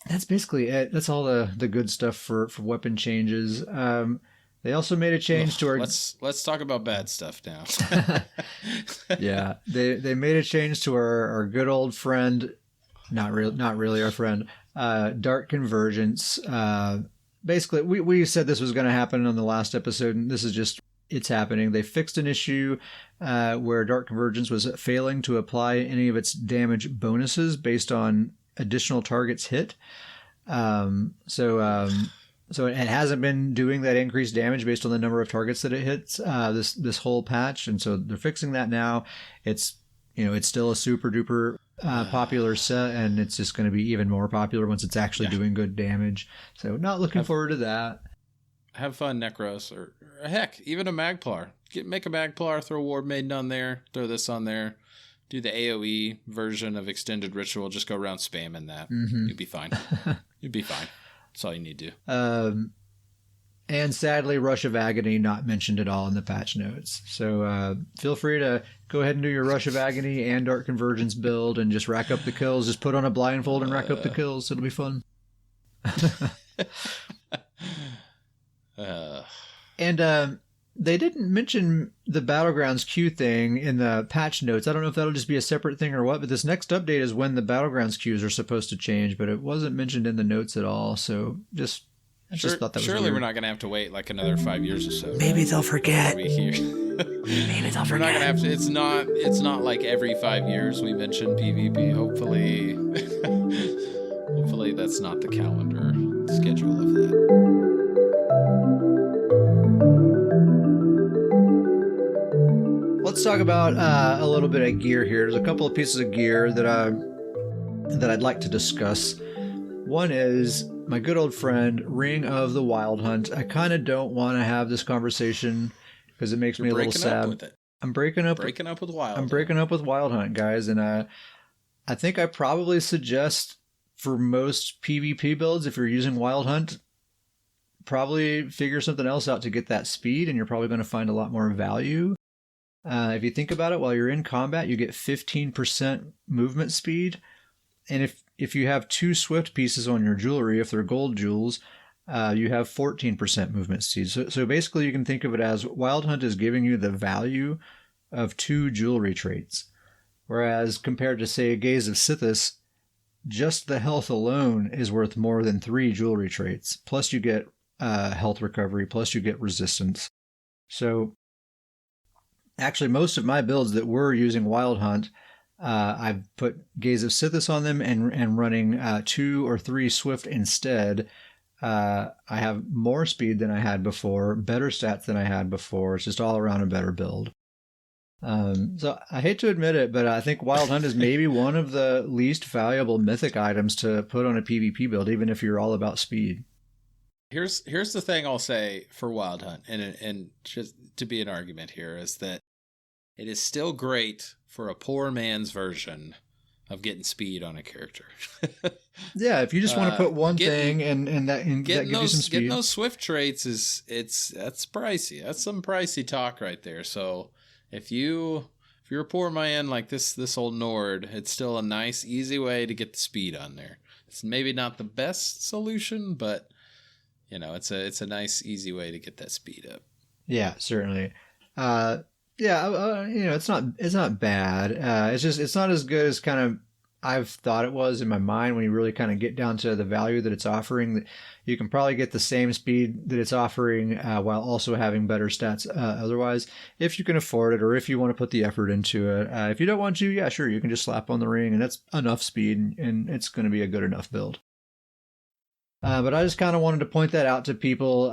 That's basically it. That's all the good stuff for weapon changes. They also made a change to our... Let's talk about bad stuff now. Yeah. They made a change to our good old friend, not really our friend, Dark Convergence. Basically, we said this was going to happen on the last episode, and this is just, it's happening. They fixed an issue where Dark Convergence was failing to apply any of its damage bonuses based on additional targets hit. So it hasn't been doing that increased damage based on the number of targets that it hits this whole patch, and so they're fixing that now. It's still a super duper popular set, and it's just going to be even more popular once it's actually doing good damage. So not looking forward to that. Have fun, Necros, or heck, even a Magplar. Make a Magplar, throw a Ward Maiden on there, throw this on there, do the AoE version of Extended Ritual, just go around spamming that. Mm-hmm. You'll be fine. You'll be fine. That's all you need to do. And sadly, Rush of Agony not mentioned at all in the patch notes. So feel free to go ahead and do your Rush of Agony and Dark Convergence build and just rack up the kills. Just put on a blindfold and rack up the kills. It'll be fun. And they didn't mention the Battlegrounds queue thing in the patch notes. I don't know if that'll just be a separate thing or what, but this next update is when the Battlegrounds queues are supposed to change, but it wasn't mentioned in the notes at all. So just thought that was surely weird. We're not going to have to wait like another 5 years or so. Maybe they'll forget. Maybe they'll forget. We're not going to have to. It's not like every 5 years we mention PvP. Hopefully that's not the calendar schedule of that. Let's talk about a little bit of gear here. There's a couple of pieces of gear that I'd like to discuss. One is my good old friend, Ring of the Wild Hunt. I kind of don't want to have this conversation because it makes me a little sad. I'm breaking up with Wild Hunt. I'm breaking up with Wild Hunt, guys, and I think I probably suggest for most PvP builds, if you're using Wild Hunt, probably figure something else out to get that speed, and you're probably going to find a lot more value. If you think about it, while you're in combat, you get 15% movement speed. And if you have 2 swift pieces on your jewelry, if they're gold jewels, you have 14% movement speed. So basically, you can think of it as Wild Hunt is giving you the value of 2 jewelry traits. Whereas compared to, say, Gaze of Sithis, just the health alone is worth more than 3 jewelry traits. Plus you get health recovery, plus you get resistance. So actually, most of my builds that were using Wild Hunt, I've put Gaze of Sithis on them and running 2 or 3 Swift instead. I have more speed than I had before, better stats than I had before. It's just all around a better build. So I hate to admit it, but I think Wild Hunt is maybe one of the least valuable mythic items to put on a PvP build, even if you're all about speed. Here's the thing I'll say for Wild Hunt, and just to be an argument here, is that it is still great for a poor man's version of getting speed on a character. Yeah, if you just want to put one thing and that gives you some speed. Getting those Swift traits that's pricey. That's some pricey talk right there. So if you're a poor man like this old Nord, it's still a nice, easy way to get the speed on there. It's maybe not the best solution, but it's a nice, easy way to get that speed up. Yeah, certainly. It's not bad. It's not as good as kind of I've thought it was in my mind when you really kind of get down to the value that it's offering. You can probably get the same speed that it's offering while also having better stats otherwise, if you can afford it or if you want to put the effort into it. If you don't want to, yeah, sure, you can just slap on the ring and that's enough speed and it's going to be a good enough build. But I just kind of wanted to point that out to people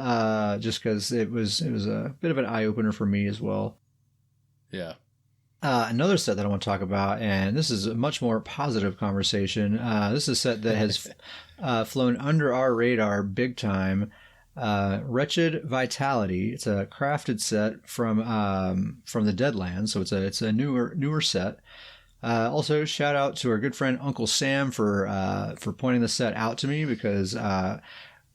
just because it was a bit of an eye-opener for me as well. Yeah. Another set that I want to talk about, and this is a much more positive conversation. This is a set that has flown under our radar big time. Wretched Vitality. It's a crafted set from the Deadlands, so it's a newer set. Also, shout out to our good friend Uncle Sam for pointing the set out to me because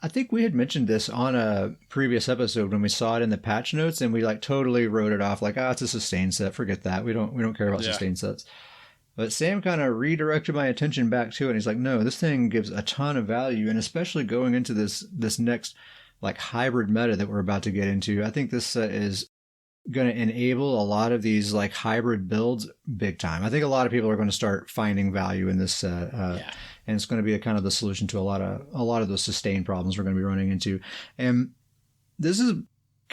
I think we had mentioned this on a previous episode when we saw it in the patch notes, and we totally wrote it off like, it's a sustain set. Forget that. We don't care about sustain sets. But Sam kind of redirected my attention back to it. And he's like, no, this thing gives a ton of value, and especially going into this next hybrid meta that we're about to get into. I think this set is going to enable a lot of these hybrid builds big time. I think a lot of people are going to start finding value in this set. And it's going to be a kind of the solution to a lot of those sustain problems we're going to be running into. And this is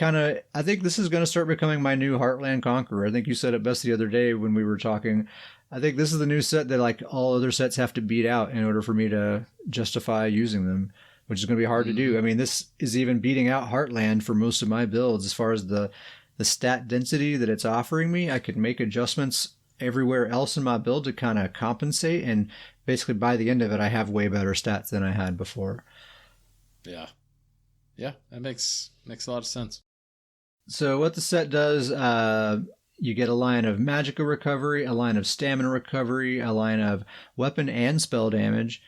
I think this is going to start becoming my new Heartland Conqueror. I think you said it best the other day when we were talking. I think this is the new set that all other sets have to beat out in order for me to justify using them, which is going to be hard to do. I mean, this is even beating out Heartland for most of my builds as far as the stat density that it's offering me. I could make adjustments everywhere else in my build to kind of compensate, and basically by the end of it I have way better stats than I had before. Yeah that makes a lot of sense. So what the set does, you get a line of magicka recovery, a line of stamina recovery, a line of weapon and spell damage,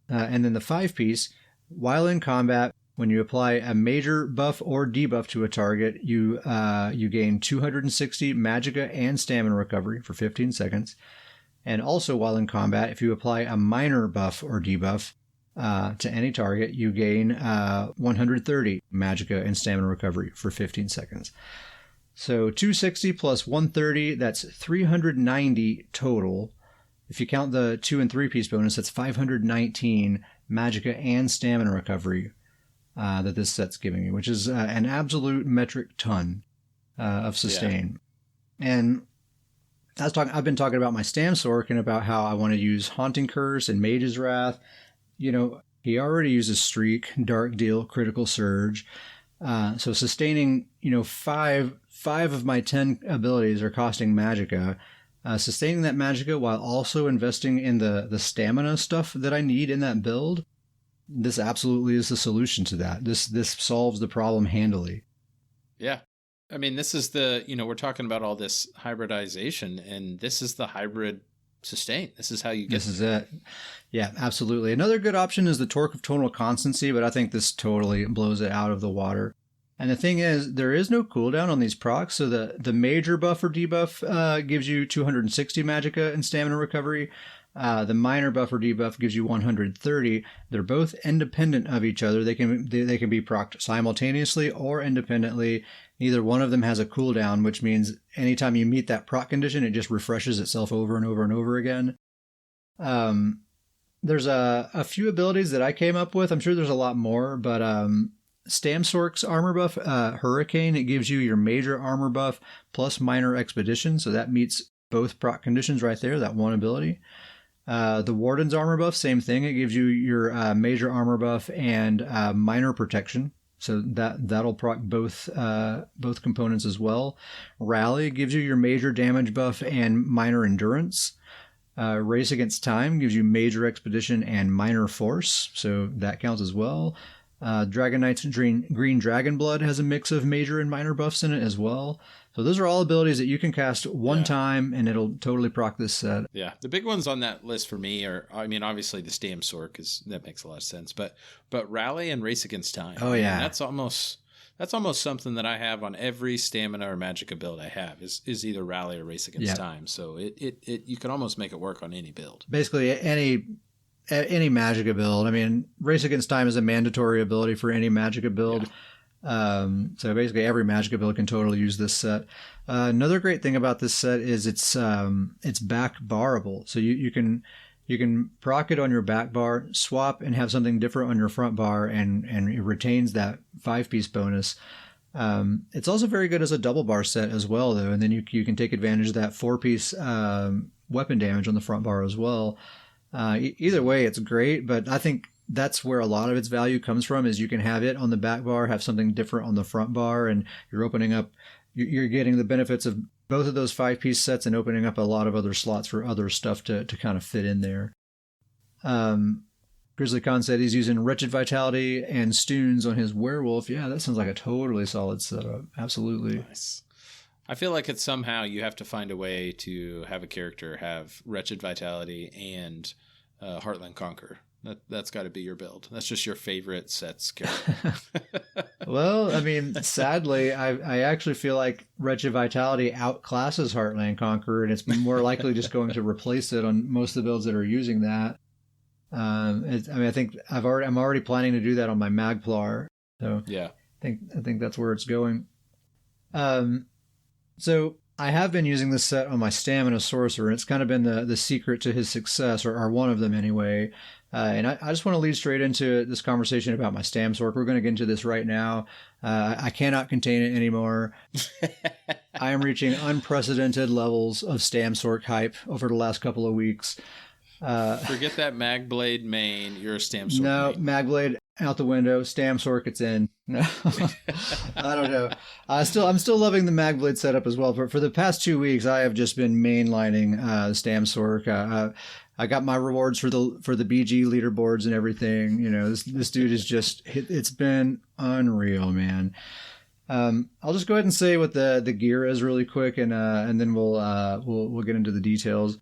and then the 5-piece. While in combat, when you apply a major buff or debuff to a target, you gain 260 magicka and stamina recovery for 15 seconds. And also while in combat, if you apply a minor buff or debuff to any target, you gain 130 magicka and stamina recovery for 15 seconds. So 260 plus 130, that's 390 total. If you count the 2 and 3-piece bonus, that's 519 magicka and stamina recovery that this set's giving you, which is an absolute metric ton of sustain. Yeah. And I've been talking about my StamSorc and about how I want to use Haunting Curse and Mage's Wrath. He already uses Streak, Dark Deal, Critical Surge. So sustaining, 5 of my 10 abilities are costing magicka. Sustaining that magicka while also investing in the stamina stuff that I need in that build, this absolutely is the solution to that. This solves the problem handily. Yeah. I mean, this is we're talking about all this hybridization, and this is the hybrid sustain. This is how you get. This is it. Yeah, absolutely. Another good option is the Torque of Tonal Constancy, but I think this totally blows it out of the water. And the thing is, there is no cooldown on these procs, so the major buff or debuff gives you 260 magicka and stamina recovery. The minor buff or debuff gives you 130. They're both independent of each other. They can be procced simultaneously or independently. Neither one of them has a cooldown, which means anytime you meet that proc condition, it just refreshes itself over and over and over again. There's a few abilities that I came up with. I'm sure there's a lot more, but StamSorc's armor buff, Hurricane, it gives you your major armor buff plus minor expedition, so that meets both proc conditions right there, that one ability. The Warden's armor buff, same thing. It gives you your major armor buff and minor protection. So that'll proc both components as well. Rally gives you your major damage buff and minor endurance. Race Against Time gives you major expedition and minor force. So that counts as well. Dragon Knight's Green Dragon Blood has a mix of major and minor buffs in it as well. So those are all abilities that you can cast one time, and it'll totally proc this set. Yeah, the big ones on that list for me are, I mean, obviously the StamSorc, because that makes a lot of sense. But Rally and Race Against Time. Oh yeah, that's almost something that I have on every stamina or magic build I have is either Rally or Race Against Time. So it you can almost make it work on any build. Basically any Magicka build. I mean, Race Against Time is a mandatory ability for any Magicka build. Yeah. So basically every Magicka build can totally use this set. Another great thing about this set is it's back barrable. So you can proc it on your back bar, swap and have something different on your front bar, and it retains that 5-piece bonus. It's also very good as a double bar set as well, though, and then you can take advantage of that 4-piece weapon damage on the front bar as well. Either way, it's great, but I think that's where a lot of its value comes from, is you can have it on the back bar, have something different on the front bar, and you're getting the benefits of both of those 5-piece sets and opening up a lot of other slots for other stuff to kind of fit in there. Grizzly Khan said he's using Wretched Vitality and Stunes on his Werewolf. Yeah, that sounds like a totally solid setup. Absolutely. Nice. I feel like it's somehow you have to find a way to have a character have Wretched Vitality and Heartland Conquer. That's got to be your build. That's just your favorite set's character. Well, I mean, sadly, I actually feel like Wretched Vitality outclasses Heartland Conqueror, and it's more likely just going to replace it on most of the builds that are using that. I think I'm already planning to do that on my Magplar. So yeah, I think that's where it's going. So I have been using this set on my Stamina Sorcerer, and it's kind of been the secret to his success, or one of them anyway. And I just want to lead straight into this conversation about my StamSorc. We're going to get into this right now. I cannot contain it anymore. I am reaching unprecedented levels of StamSorc hype over the last couple of weeks. Forget that Magblade main. You're a StamSorc No, main. Magblade out the window. StamSorc, it's in. No, I don't know. I'm still loving the Magblade setup as well. For the past 2 weeks, I have just been mainlining StamSorc. I got my rewards for the BG leaderboards and everything. You know, this dude is just, it's been unreal, man. I'll just go ahead and say what the gear is really quick, and then we'll get into the details.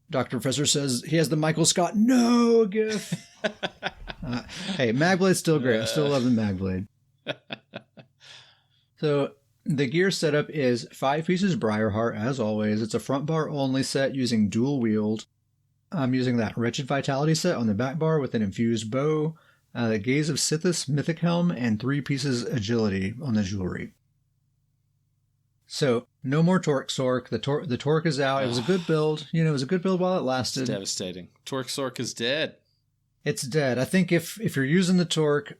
Dr. Professor says he has the Michael Scott no gif. Hey, Magblade's still great. I still love the Magblade. So the gear setup is 5 pieces Briarheart, as always. It's a front bar only set using dual wield. I'm using that Wretched Vitality set on the back bar with an infused bow, the Gaze of Sithis Mythic Helm, and 3 pieces Agility on the jewelry. So, no more Torque Sorc. The Torque is out. It was a good build. You know, it was a good build while it lasted. It's devastating. Torque Sorc is dead. It's dead. I think if you're using the Torque,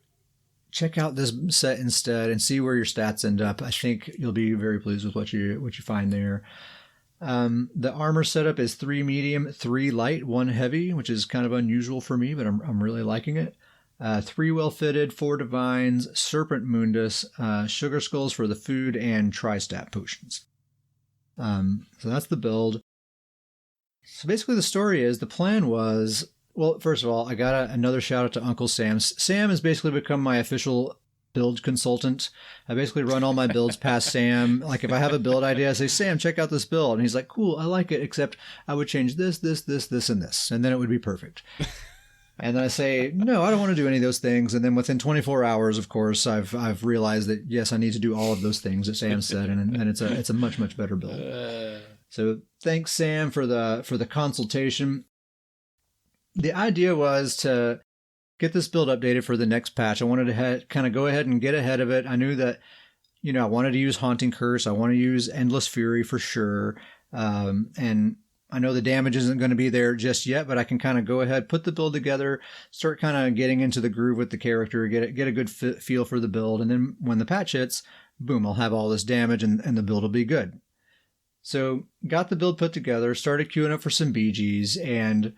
check out this set instead and see where your stats end up. I think you'll be very pleased with what you find there. The armor setup is 3 medium, 3 light, 1 heavy, which is kind of unusual for me, but I'm really liking it. 3 well-fitted, 4 divines, Serpent Mundus, Sugar Skulls for the food, and Tri-Stat potions. So that's the build. So basically the story is, the plan was, well, first of all, I got another shout out to Uncle Sam. Sam has basically become my official build consultant. I basically run all my builds past Sam. Like if I have a build idea, I say, Sam, check out this build. And he's like, cool, I like it, except I would change this, and this, and then it would be perfect. And then I say, no, I don't want to do any of those things. And then within 24 hours, of course, I've realized that, yes, I need to do all of those things that Sam said. And it's a much, much better build. So thanks, Sam, for the consultation. The idea was to get this build updated for the next patch. I wanted to kind of go ahead and get ahead of it. I knew that, I wanted to use Haunting Curse. I want to use Endless Fury for sure. And I know the damage isn't going to be there just yet, but I can kind of go ahead, put the build together, start kind of getting into the groove with the character, get a good feel for the build. And then when the patch hits, boom, I'll have all this damage and the build will be good. So got the build put together, started queuing up for some BGs, and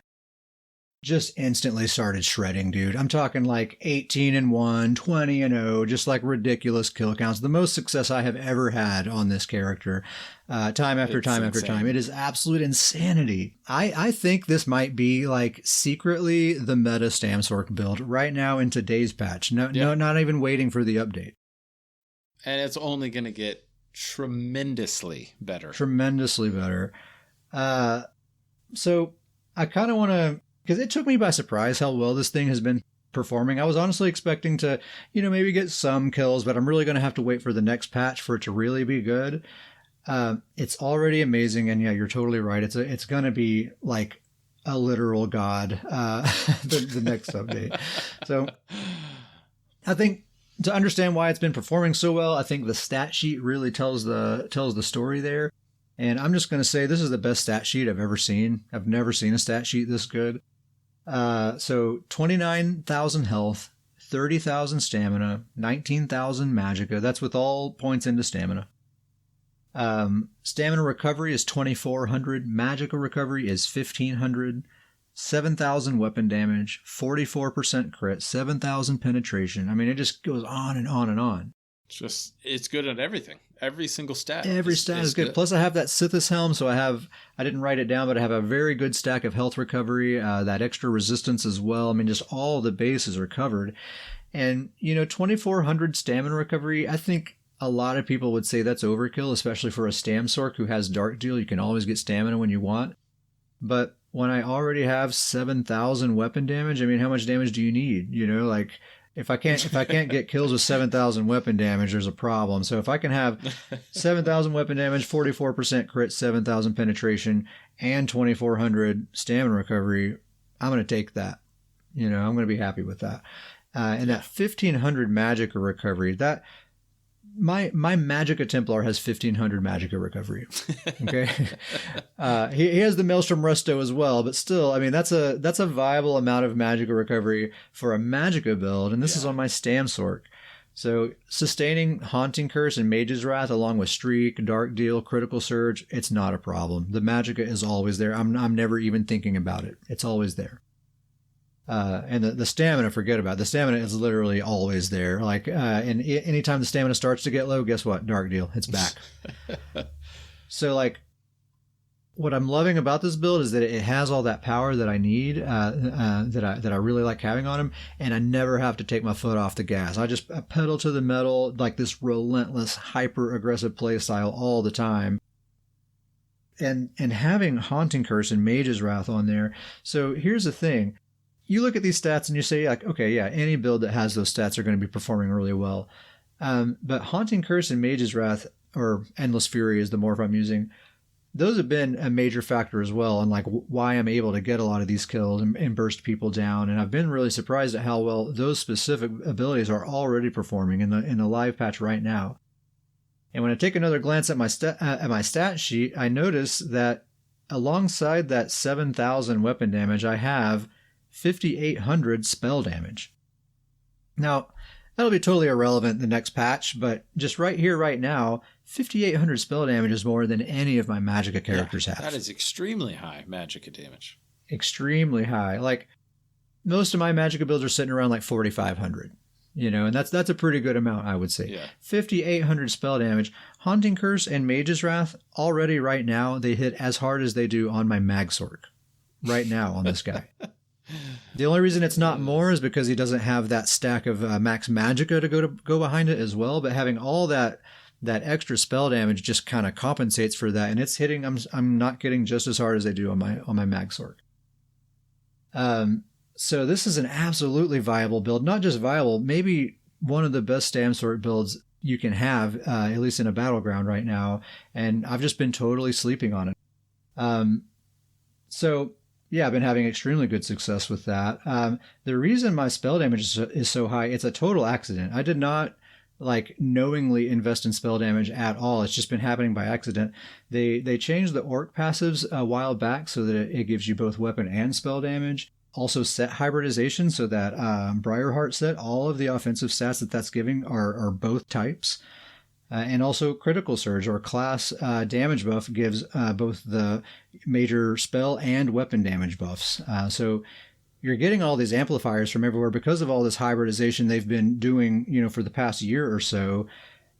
just instantly started shredding, dude. I'm talking like 18-1, 20-0, just like ridiculous kill counts. The most success I have ever had on this character, time after time after time. It is absolute insanity. I think this might be like secretly the meta StamSorc build right now in today's patch. No, not even waiting for the update. And it's only going to get tremendously better. Tremendously better. So I kind of want to, because it took me by surprise how well this thing has been performing. I was honestly expecting to, maybe get some kills, but I'm really going to have to wait for the next patch for it to really be good. It's already amazing, and yeah, you're totally right. It's going to be like a literal god, the next update. So I think to understand why it's been performing so well, I think the stat sheet really tells the story there. And I'm just going to say this is the best stat sheet I've ever seen. I've never seen a stat sheet this good. So 29,000 health, 30,000 stamina, 19,000 magicka. That's with all points into stamina. Stamina recovery is 2,400. Magicka recovery is 1,500. 7,000 weapon damage, 44% crit, 7,000 penetration. I mean, it just goes on and on and on. It's good at everything. Every single stat. Every stat is good. Plus, I have that Sithis Helm, so I didn't write it down, but I have a very good stack of health recovery, that extra resistance as well. I mean, just all the bases are covered. And, 2,400 stamina recovery, I think a lot of people would say that's overkill, especially for a StamSorc who has Dark Deal. You can always get stamina when you want. But when I already have 7,000 weapon damage, I mean, how much damage do you need? If I can't get kills with 7,000 weapon damage, there's a problem. So if I can have 7,000 weapon damage, 44% crit, 7,000 penetration, and 2,400 stamina recovery, I'm going to take that. I'm going to be happy with that. And that 1,500 magicka recovery, that my Magicka Templar has 1,500 Magicka recovery. Okay, he has the Maelstrom Resto as well, but still, I mean, that's a viable amount of Magicka recovery for a Magicka build, and this is on my StamSorc. So sustaining Haunting Curse and Mage's Wrath along with Streak, Dark Deal, Critical Surge, it's not a problem. The Magicka is always there. I'm never even thinking about it. It's always there. And the stamina, forget about it. The stamina is literally always there. And anytime the stamina starts to get low, guess what? Dark Deal, it's back. So what I'm loving about this build is that it has all that power that I need, that I really like having on him, and I never have to take my foot off the gas. I pedal to the metal, like this relentless, hyper aggressive play style all the time. And having Haunting Curse and Mage's Wrath on there. So here's the thing. You look at these stats and you say, like, okay, yeah, any build that has those stats are going to be performing really well. But Haunting Curse and Mage's Wrath, or Endless Fury is the morph I'm using, those have been a major factor as well, and why I'm able to get a lot of these kills and burst people down. And I've been really surprised at how well those specific abilities are already performing in the live patch right now. And when I take another glance at my stat sheet, I notice that alongside that 7,000 weapon damage, I have 5,800 spell damage. Now, that'll be totally irrelevant in the next patch, but just right here, right now, 5,800 spell damage is more than any of my Magicka characters have. That is extremely high Magicka damage. Extremely high. Most of my Magicka builds are sitting around 4,500. And that's a pretty good amount, I would say. Yeah. 5,800 spell damage. Haunting Curse and Mage's Wrath, already right now, they hit as hard as they do on my MagSorc. Right now on this guy. The only reason it's not more is because he doesn't have that stack of max Magicka to go behind it as well. But having all that extra spell damage just kind of compensates for that, and it's hitting. I'm not getting just as hard as they do on my MagSorc. So this is an absolutely viable build. Not just viable, maybe one of the best StamSorc builds you can have, at least in a battleground right now. And I've just been totally sleeping on it. So Yeah, I've been having extremely good success with that. The reason my spell damage is so high, it's a total accident. I did not like knowingly invest in spell damage at all. It's just been happening by accident. They changed the orc passives a while back so that it gives you both weapon and spell damage. Also set hybridization so that Briarheart set, all of the offensive stats that's giving are both types. And also critical surge or class damage buff gives both the major spell and weapon damage buffs. So you're getting all these amplifiers from everywhere because of all this hybridization they've been doing, for the past year or so.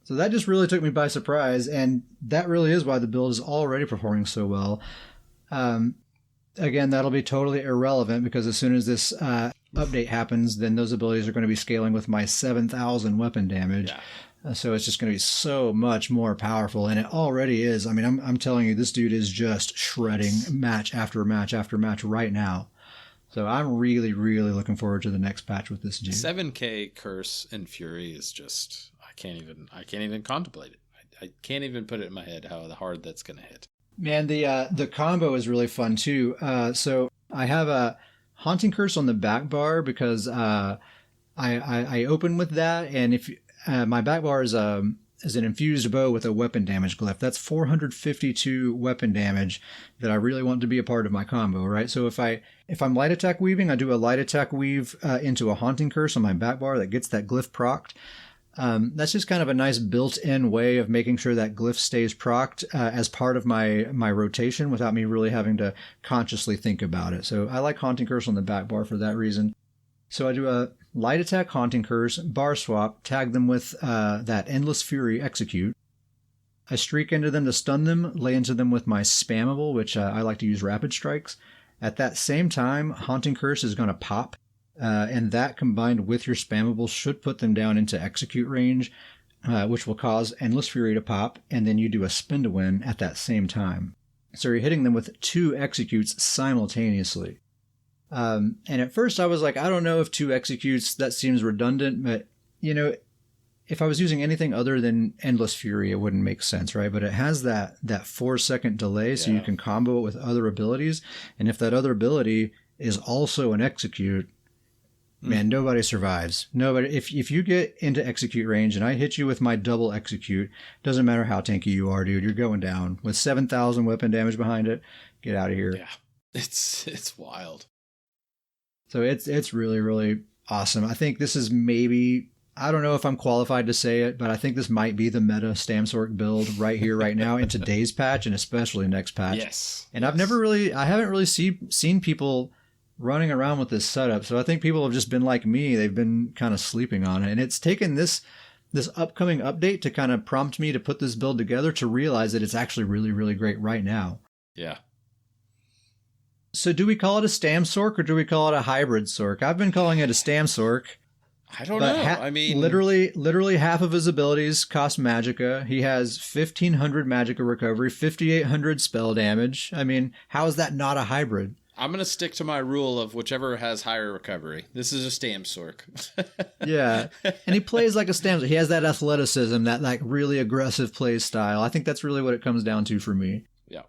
So that just really took me by surprise, and that really is why the build is already performing so well. Again, that'll be totally irrelevant because as soon as this update happens, then those abilities are going to be scaling with my 7,000 weapon damage. Yeah. So it's just going to be so much more powerful, and it already is. I mean, I'm telling you, this dude is just shredding match after match after match right now. So I'm really, really looking forward to the next patch with this dude. 7K Curse and Fury is just I can't even contemplate it. I can't even put it in my head how hard that's going to hit. Man, the combo is really fun too. So I have a Haunting Curse on the back bar because I open with that, and if my back bar is an infused bow with a weapon damage glyph. That's 452 weapon damage that I really want to be a part of my combo, right? So if I'm light attack weaving, I do a light attack weave into a Haunting Curse on my back bar that gets that glyph procced. That's just kind of a nice built-in way of making sure that glyph stays procced as part of my rotation without me really having to consciously think about it. So I like Haunting Curse on the back bar for that reason. So I do a light attack Haunting Curse, bar swap, tag them with that Endless Fury execute. I streak into them to stun them, lay into them with my spammable, which I like to use rapid strikes. At that same time, Haunting Curse is going to pop, and that combined with your spammable should put them down into execute range, which will cause Endless Fury to pop, and then you do a spin to win at that same time. So you're hitting them with 2 executes simultaneously. And at first I was like, I don't know if 2 executes, that seems redundant, but if I was using anything other than Endless Fury, it wouldn't make sense, right? But it has that 4-second delay, so you can combo it with other abilities. And if that other ability is also an execute, man, nobody survives. Nobody. If you get into execute range and I hit you with my double execute, doesn't matter how tanky you are, dude, you're going down. With 7,000 weapon damage behind it, get out of here. Yeah, it's wild. So it's really, really awesome. I think this is maybe, I don't know if I'm qualified to say it, but I think this might be the meta StamSorc build right here, right now in today's patch and especially next patch. Yes. And I haven't really seen people running around with this setup. So I think people have just been like me. They've been kind of sleeping on it. And it's taken this upcoming update to kind of prompt me to put this build together to realize that it's actually really, really great right now. Yeah. So do we call it a StamSorc or do we call it a hybrid Sorc? I've been calling it a StamSorc. I don't know. I mean, literally half of his abilities cost magicka. He has 1,500 magicka recovery, 5,800 spell damage. I mean, how is that not a hybrid? I'm going to stick to my rule of whichever has higher recovery. This is a StamSorc. Yeah. And he plays like a StamSorc. He has that athleticism, that like really aggressive play style. I think that's really what it comes down to for me. Yeah.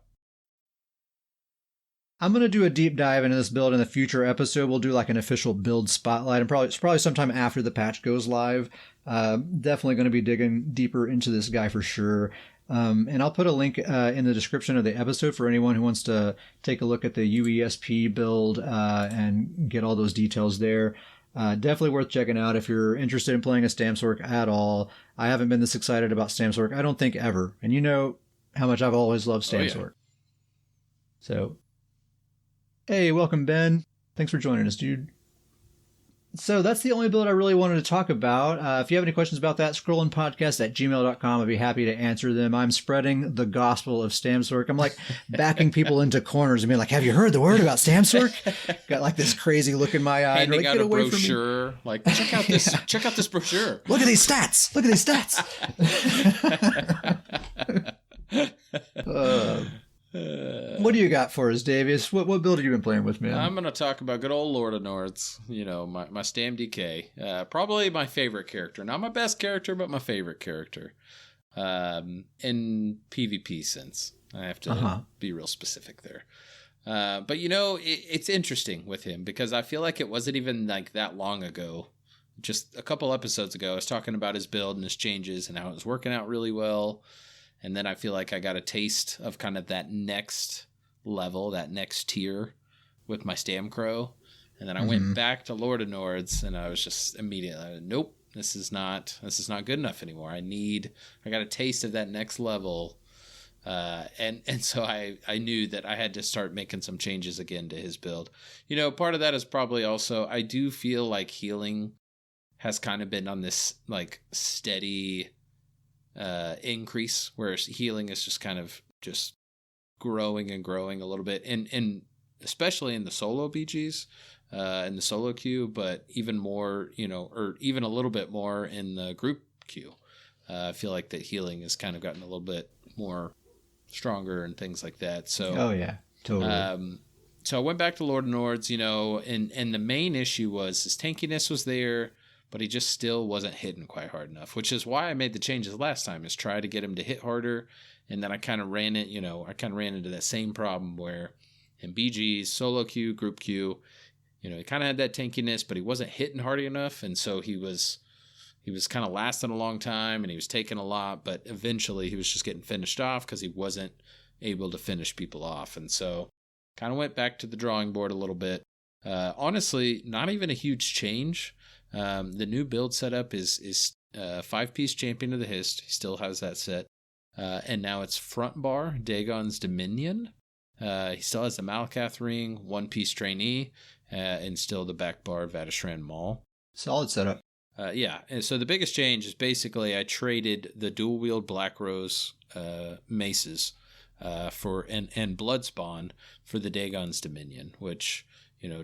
I'm going to do a deep dive into this build in the future episode. We'll do like an official build spotlight, and probably sometime after the patch goes live. Definitely going to be digging deeper into this guy for sure. And I'll put a link in the description of the episode for anyone who wants to take a look at the UESP build and get all those details there. Definitely worth checking out if you're interested in playing a StamSorc at all. I haven't been this excited about StamSorc, I don't think, ever. And you know how much I've always loved StamSorc. Oh, yeah. So, hey, welcome, Ben. Thanks for joining us, dude. So that's the only build I really wanted to talk about. If you have any questions about that, scrollandpodcast@gmail.com. I'd be happy to answer them. I'm spreading the gospel of StamSorc. I'm like backing people into corners and being like, have you heard the word about StamSorc? Got like this crazy look in my eye. Handing like, out a brochure. Like, check out this. Check out this brochure. Look at these stats. Look at these stats. What do you got for us, Davies? What build have you been playing with, man? I'm going to talk about good old Lord of Nords. You know, my StamDK. Probably my favorite character. Not my best character, but my favorite character. In PvP sense. I have to be real specific there. But it's interesting with him because I feel like it wasn't even like that long ago. Just a couple episodes ago, I was talking about his build and his changes and how it was working out really well. And then I feel like I got a taste of kind of that next level, that next tier with my StamCrow. And then I went back to Lord of Nords and I was just immediately, nope, this is not good enough anymore. I got a taste of that next level. And so I knew that I had to start making some changes again to his build. Part of that is probably also, I do feel like healing has kind of been on this like steady increase, whereas healing is just kind of just growing and growing a little bit, and especially in the solo BGs, in the solo queue, but even more, or even a little bit more in the group queue. I feel like that healing has kind of gotten a little bit more stronger and things like that. So, oh yeah, totally. So I went back to Lord of Nords, and the main issue was his tankiness was there, but he just still wasn't hitting quite hard enough, which is why I made the changes last time, is try to get him to hit harder. And then I kind of ran into that same problem where in BG's solo queue, group queue, he kind of had that tankiness, but he wasn't hitting hard enough. And so he was kind of lasting a long time and he was taking a lot, but eventually he was just getting finished off because he wasn't able to finish people off. And so kind of went back to the drawing board a little bit. Honestly, not even a huge change. The new build setup is 5-piece Champion of the Hist. He still has that set. And now it's front bar, Dagon's Dominion. He still has the Malakath ring, 1-piece Trainee, and still the back bar, Vatashran Maul. Solid setup. Yeah. And so the biggest change is basically I traded the dual wield Black Rose maces for and Bloodspawn for the Dagon's Dominion, which,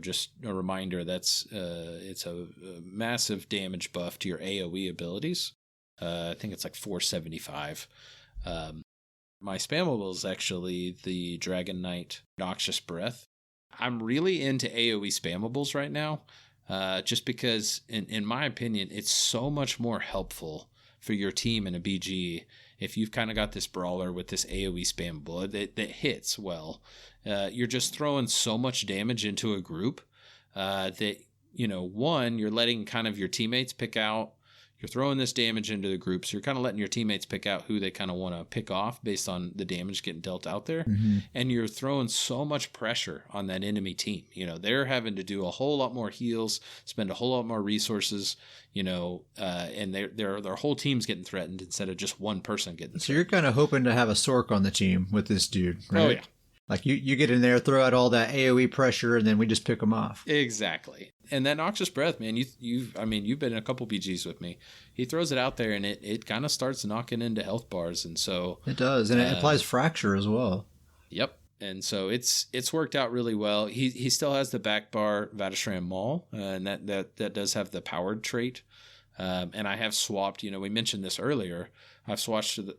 just a reminder, that's it's a massive damage buff to your AoE abilities. I think it's like 475. My spammable is actually the Dragon Knight Noxious Breath. I'm really into AoE spammables right now, just because, in my opinion, it's so much more helpful for your team in a BG if you've kind of got this brawler with this AoE spammable that hits well. You're just throwing so much damage into a group that, one, you're letting kind of your teammates pick out. You're throwing this damage into the group, so you're kind of letting your teammates pick out who they kind of want to pick off based on the damage getting dealt out there. Mm-hmm. And you're throwing so much pressure on that enemy team. They're having to do a whole lot more heals, spend a whole lot more resources, and their whole team's getting threatened instead of just one person getting threatened. So you're kind of hoping to have a Sorc on the team with this dude, right? Oh, yeah. Like you get in there, throw out all that AoE pressure, and then we just pick them off. Exactly. And that Noxious Breath, man, you've been in a couple BGs with me. He throws it out there, and it kind of starts knocking into health bars, and so it does, and it applies Fracture as well. Yep. And so it's worked out really well. He still has the back bar Vatashran Maul, and that does have the powered trait. And I have swapped. We mentioned this earlier. I've swapped to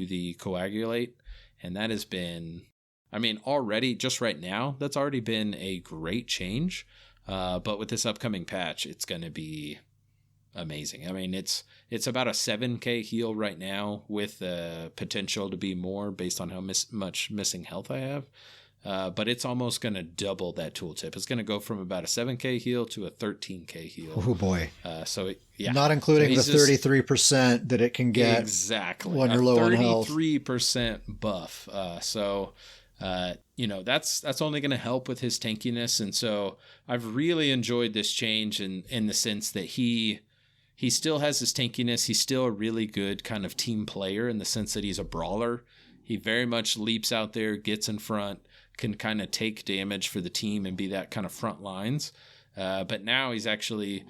the Coagulate. And that has been, already, just right now, that's already been a great change. But with this upcoming patch, it's going to be amazing. It's about a 7k heal right now with potential to be more based on how much missing health I have. But it's almost going to double that tooltip. It's going to go from about a 7k heal to a 13k heal. Oh, boy. Yeah. Not including the 33% that it can get. Exactly. When you're low on health. 33% buff. That's only going to help with his tankiness. And so I've really enjoyed this change in the sense that he still has his tankiness. He's still a really good kind of team player in the sense that he's a brawler. He very much leaps out there, gets in front, can kind of take damage for the team and be that kind of front lines. But now he's actually,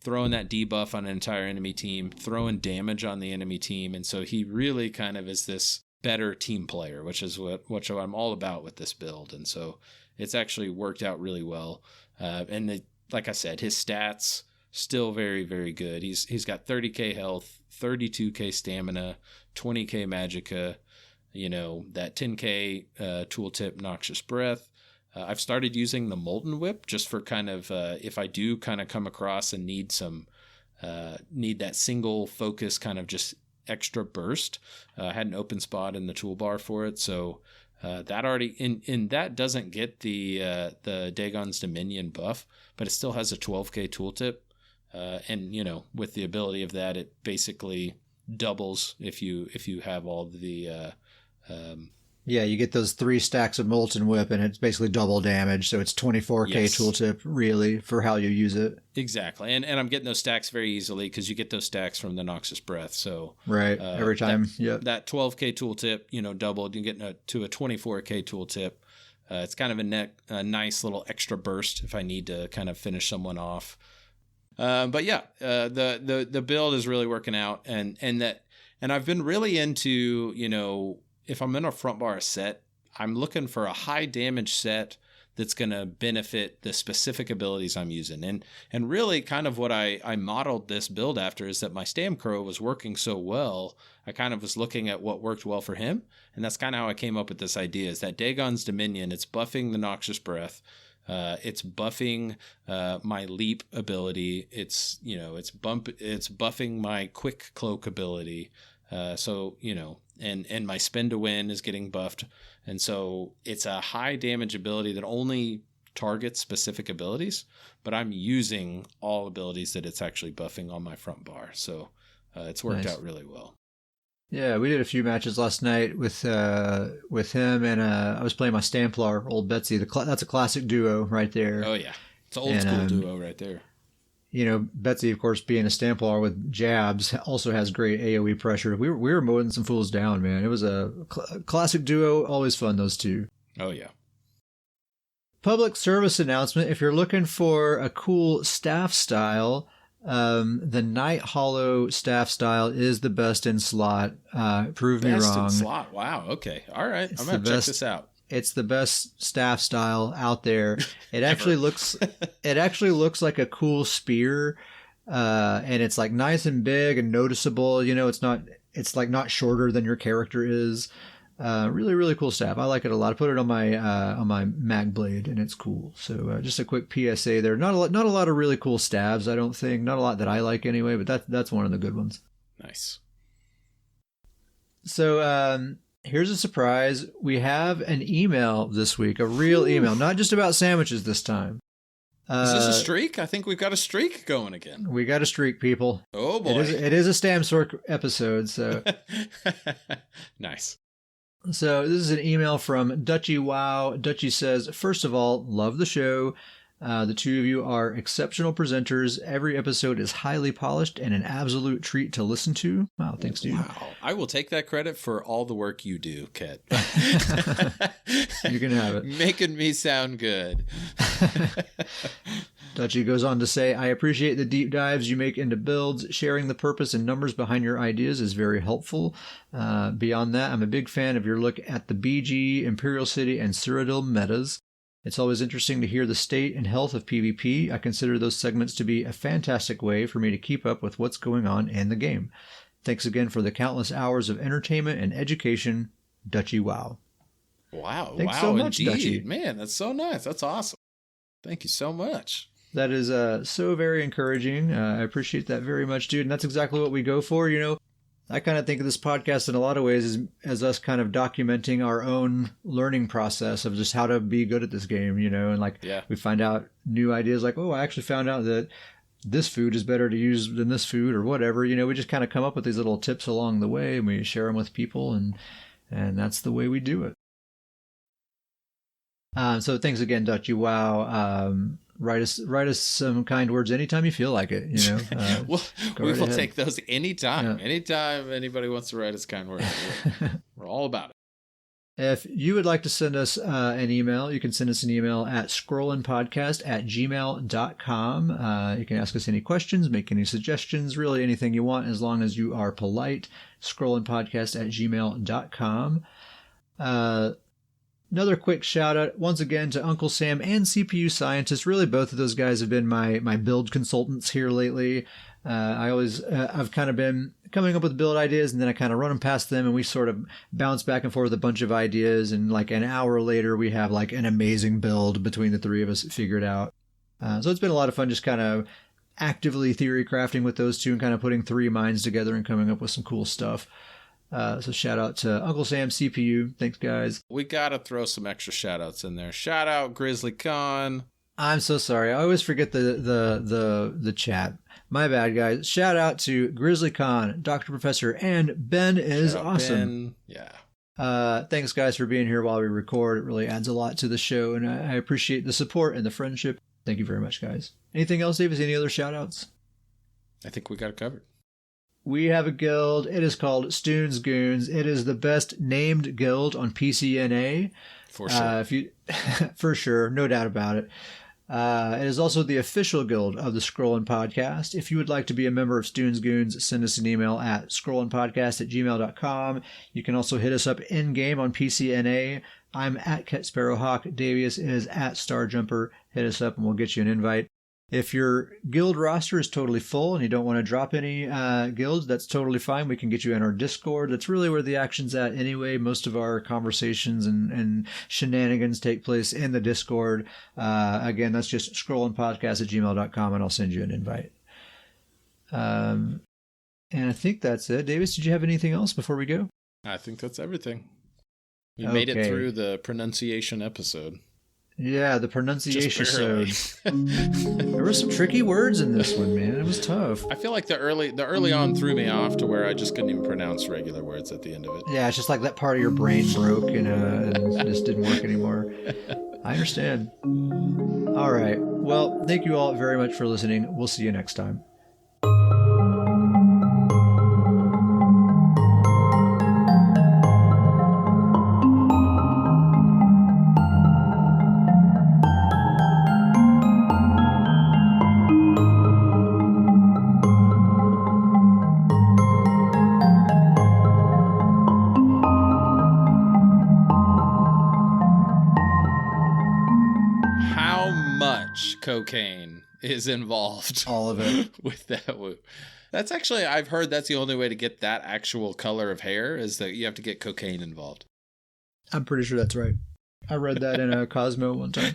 throwing that debuff on an entire enemy team, throwing damage on the enemy team. And so he really kind of is this better team player, which is what I'm all about with this build. And so it's actually worked out really well. Like I said, his stats still very, very good. He's got 30k health, 32k stamina, 20k magicka, that 10k tooltip Noxious Breath. I've started using the Molten Whip just for kind of if I do kind of come across and need that single focus kind of just extra burst. I had an open spot in the toolbar for it, so That already in that doesn't get the Dagon's Dominion buff, but it still has a 12k tooltip, and with the ability of that, it basically doubles if you have all the yeah, you get those 3 stacks of Molten Whip, and it's basically double damage, so it's 24k Yes. tooltip, really, for how you use it. Exactly, and I'm getting those stacks very easily because you get those stacks from the Noxus Breath. So right, every time, that 12k tooltip, doubled, you get to a 24k tooltip. It's kind of a nice little extra burst if I need to kind of finish someone off. But yeah, the build is really working out, and I've been really into, if I'm in a front bar set, I'm looking for a high damage set that's going to benefit the specific abilities I'm using. And really kind of what I modeled this build after is that my Stamcrow was working so well, I kind of was looking at what worked well for him. And that's kind of how I came up with this idea, is that Dagon's Dominion, it's buffing the Noxious Breath. It's buffing my leap ability. It's buffing my quick cloak ability. And my spin to win is getting buffed. And so it's a high damage ability that only targets specific abilities, but I'm using all abilities that it's actually buffing on my front bar. So it's worked out really well. Yeah, we did a few matches last night with him, and I was playing my Stamplar, old Betsy. That's a classic duo right there. Oh, yeah. It's an old school duo right there. Betsy, of course, being a Stamplar with jabs, also has great AoE pressure. We were mowing some fools down, man. It was a classic duo. Always fun, those two. Oh, yeah. Public service announcement. If you're looking for a cool staff style, the Night Hollow staff style is the best in slot. Prove me wrong. Best in slot. Wow. Okay. All right. I'm going to check this out. It's the best staff style out there. It actually looks like a cool spear, and it's like nice and big and noticeable. It's like not shorter than your character is. Really, really cool staff. I like it a lot. I put it on my mag blade, and it's cool. So just a quick PSA there. Not a lot of really cool staves, I don't think. Not a lot that I like anyway, but that's one of the good ones. Nice. So here's a surprise. We have an email this week, a real email, not just about sandwiches this time. Is this a streak? I think we've got a streak going again. We got a streak, people. Oh, boy. It is a StamSorc episode, so. Nice. So this is an email from Dutchy Wow. Dutchy says, first of all, love the show. The two of you are exceptional presenters. Every episode is highly polished and an absolute treat to listen to. Wow, thanks, dude. Wow. I will take that credit for all the work you do, Ket. You can have it. Making me sound good. Dutchy goes on to say, I appreciate the deep dives you make into builds. Sharing the purpose and numbers behind your ideas is very helpful. Beyond that, I'm a big fan of your look at the BG, Imperial City, and Cyrodiil metas. It's always interesting to hear the state and health of PvP. I consider those segments to be a fantastic way for me to keep up with what's going on in the game. Thanks again for the countless hours of entertainment and education, Dutchy Wow. Wow. Thanks so much, indeed. Dutchy. Man, that's so nice. That's awesome. Thank you so much. That is so very encouraging. I appreciate that very much, dude. And that's exactly what we go for. I kind of think of this podcast in a lot of ways as us kind of documenting our own learning process of just how to be good at this game, and we find out new ideas like, oh, I actually found out that this food is better to use than this food or whatever. We just kind of come up with these little tips along the way and we share them with people, and that's the way we do it. So thanks again, Dutchy Wow. Write us some kind words anytime you feel like it. We will take those anytime. Yeah. Anytime anybody wants to write us kind words, we're all about it. If you would like to send us an email, you can send us an email at scrollandpodcast@gmail.com. You can ask us any questions, make any suggestions, really anything you want, as long as you are polite. scrollandpodcast@gmail.com. Another quick shout out once again to Uncle Sam and CPU Scientist. Really, both of those guys have been my build consultants here lately. I've kind of been coming up with build ideas, and then I kind of run them past them, and we sort of bounce back and forth with a bunch of ideas. And like an hour later, we have like an amazing build between the three of us figured out. So it's been a lot of fun just kind of actively theory crafting with those two and kind of putting three minds together and coming up with some cool stuff. So shout out to Uncle Sam CPU. Thanks, guys. We got to throw some extra shout outs in there. Shout out Grizzly Con. I'm so sorry. I always forget the chat. My bad, guys. Shout out to Grizzly Con, Dr. Professor, and Ben is awesome. Ben. Yeah. Thanks, guys, for being here while we record. It really adds a lot to the show, and I appreciate the support and the friendship. Thank you very much, guys. Anything else, Davis? Any other shout outs? I think we got it covered. We have a guild. It is called Stoons Goons. It is the best named guild on PCNA. For sure. For sure. No doubt about it. It is also the official guild of the Scrollin' Podcast. If you would like to be a member of Stoons Goons, send us an email at scrollinpodcast@gmail.com. You can also hit us up in-game on PCNA. I'm at Ket Sparrowhawk. Davius is at Starjumper. Hit us up and we'll get you an invite. If your guild roster is totally full and you don't want to drop any guilds, that's totally fine. We can get you in our Discord. That's really where the action's at anyway. Most of our conversations and shenanigans take place in the Discord. Again, that's just scrollinpodcast@gmail.com and I'll send you an invite. And I think that's it. Davis, did you have anything else before we go? I think that's everything. We made it through the pronunciation episode. Yeah, the pronunciation episode. There were some tricky words in this one, man. It was tough. I feel like the early on threw me off to where I just couldn't even pronounce regular words at the end of it. Yeah, it's just like that part of your brain broke and just didn't work anymore. I understand. All right. Well, thank you all very much for listening. We'll see you next time. Cocaine is involved. All of it. With that. That's actually, I've heard that's the only way to get that actual color of hair is that you have to get cocaine involved. I'm pretty sure that's right. I read that in a Cosmo one time.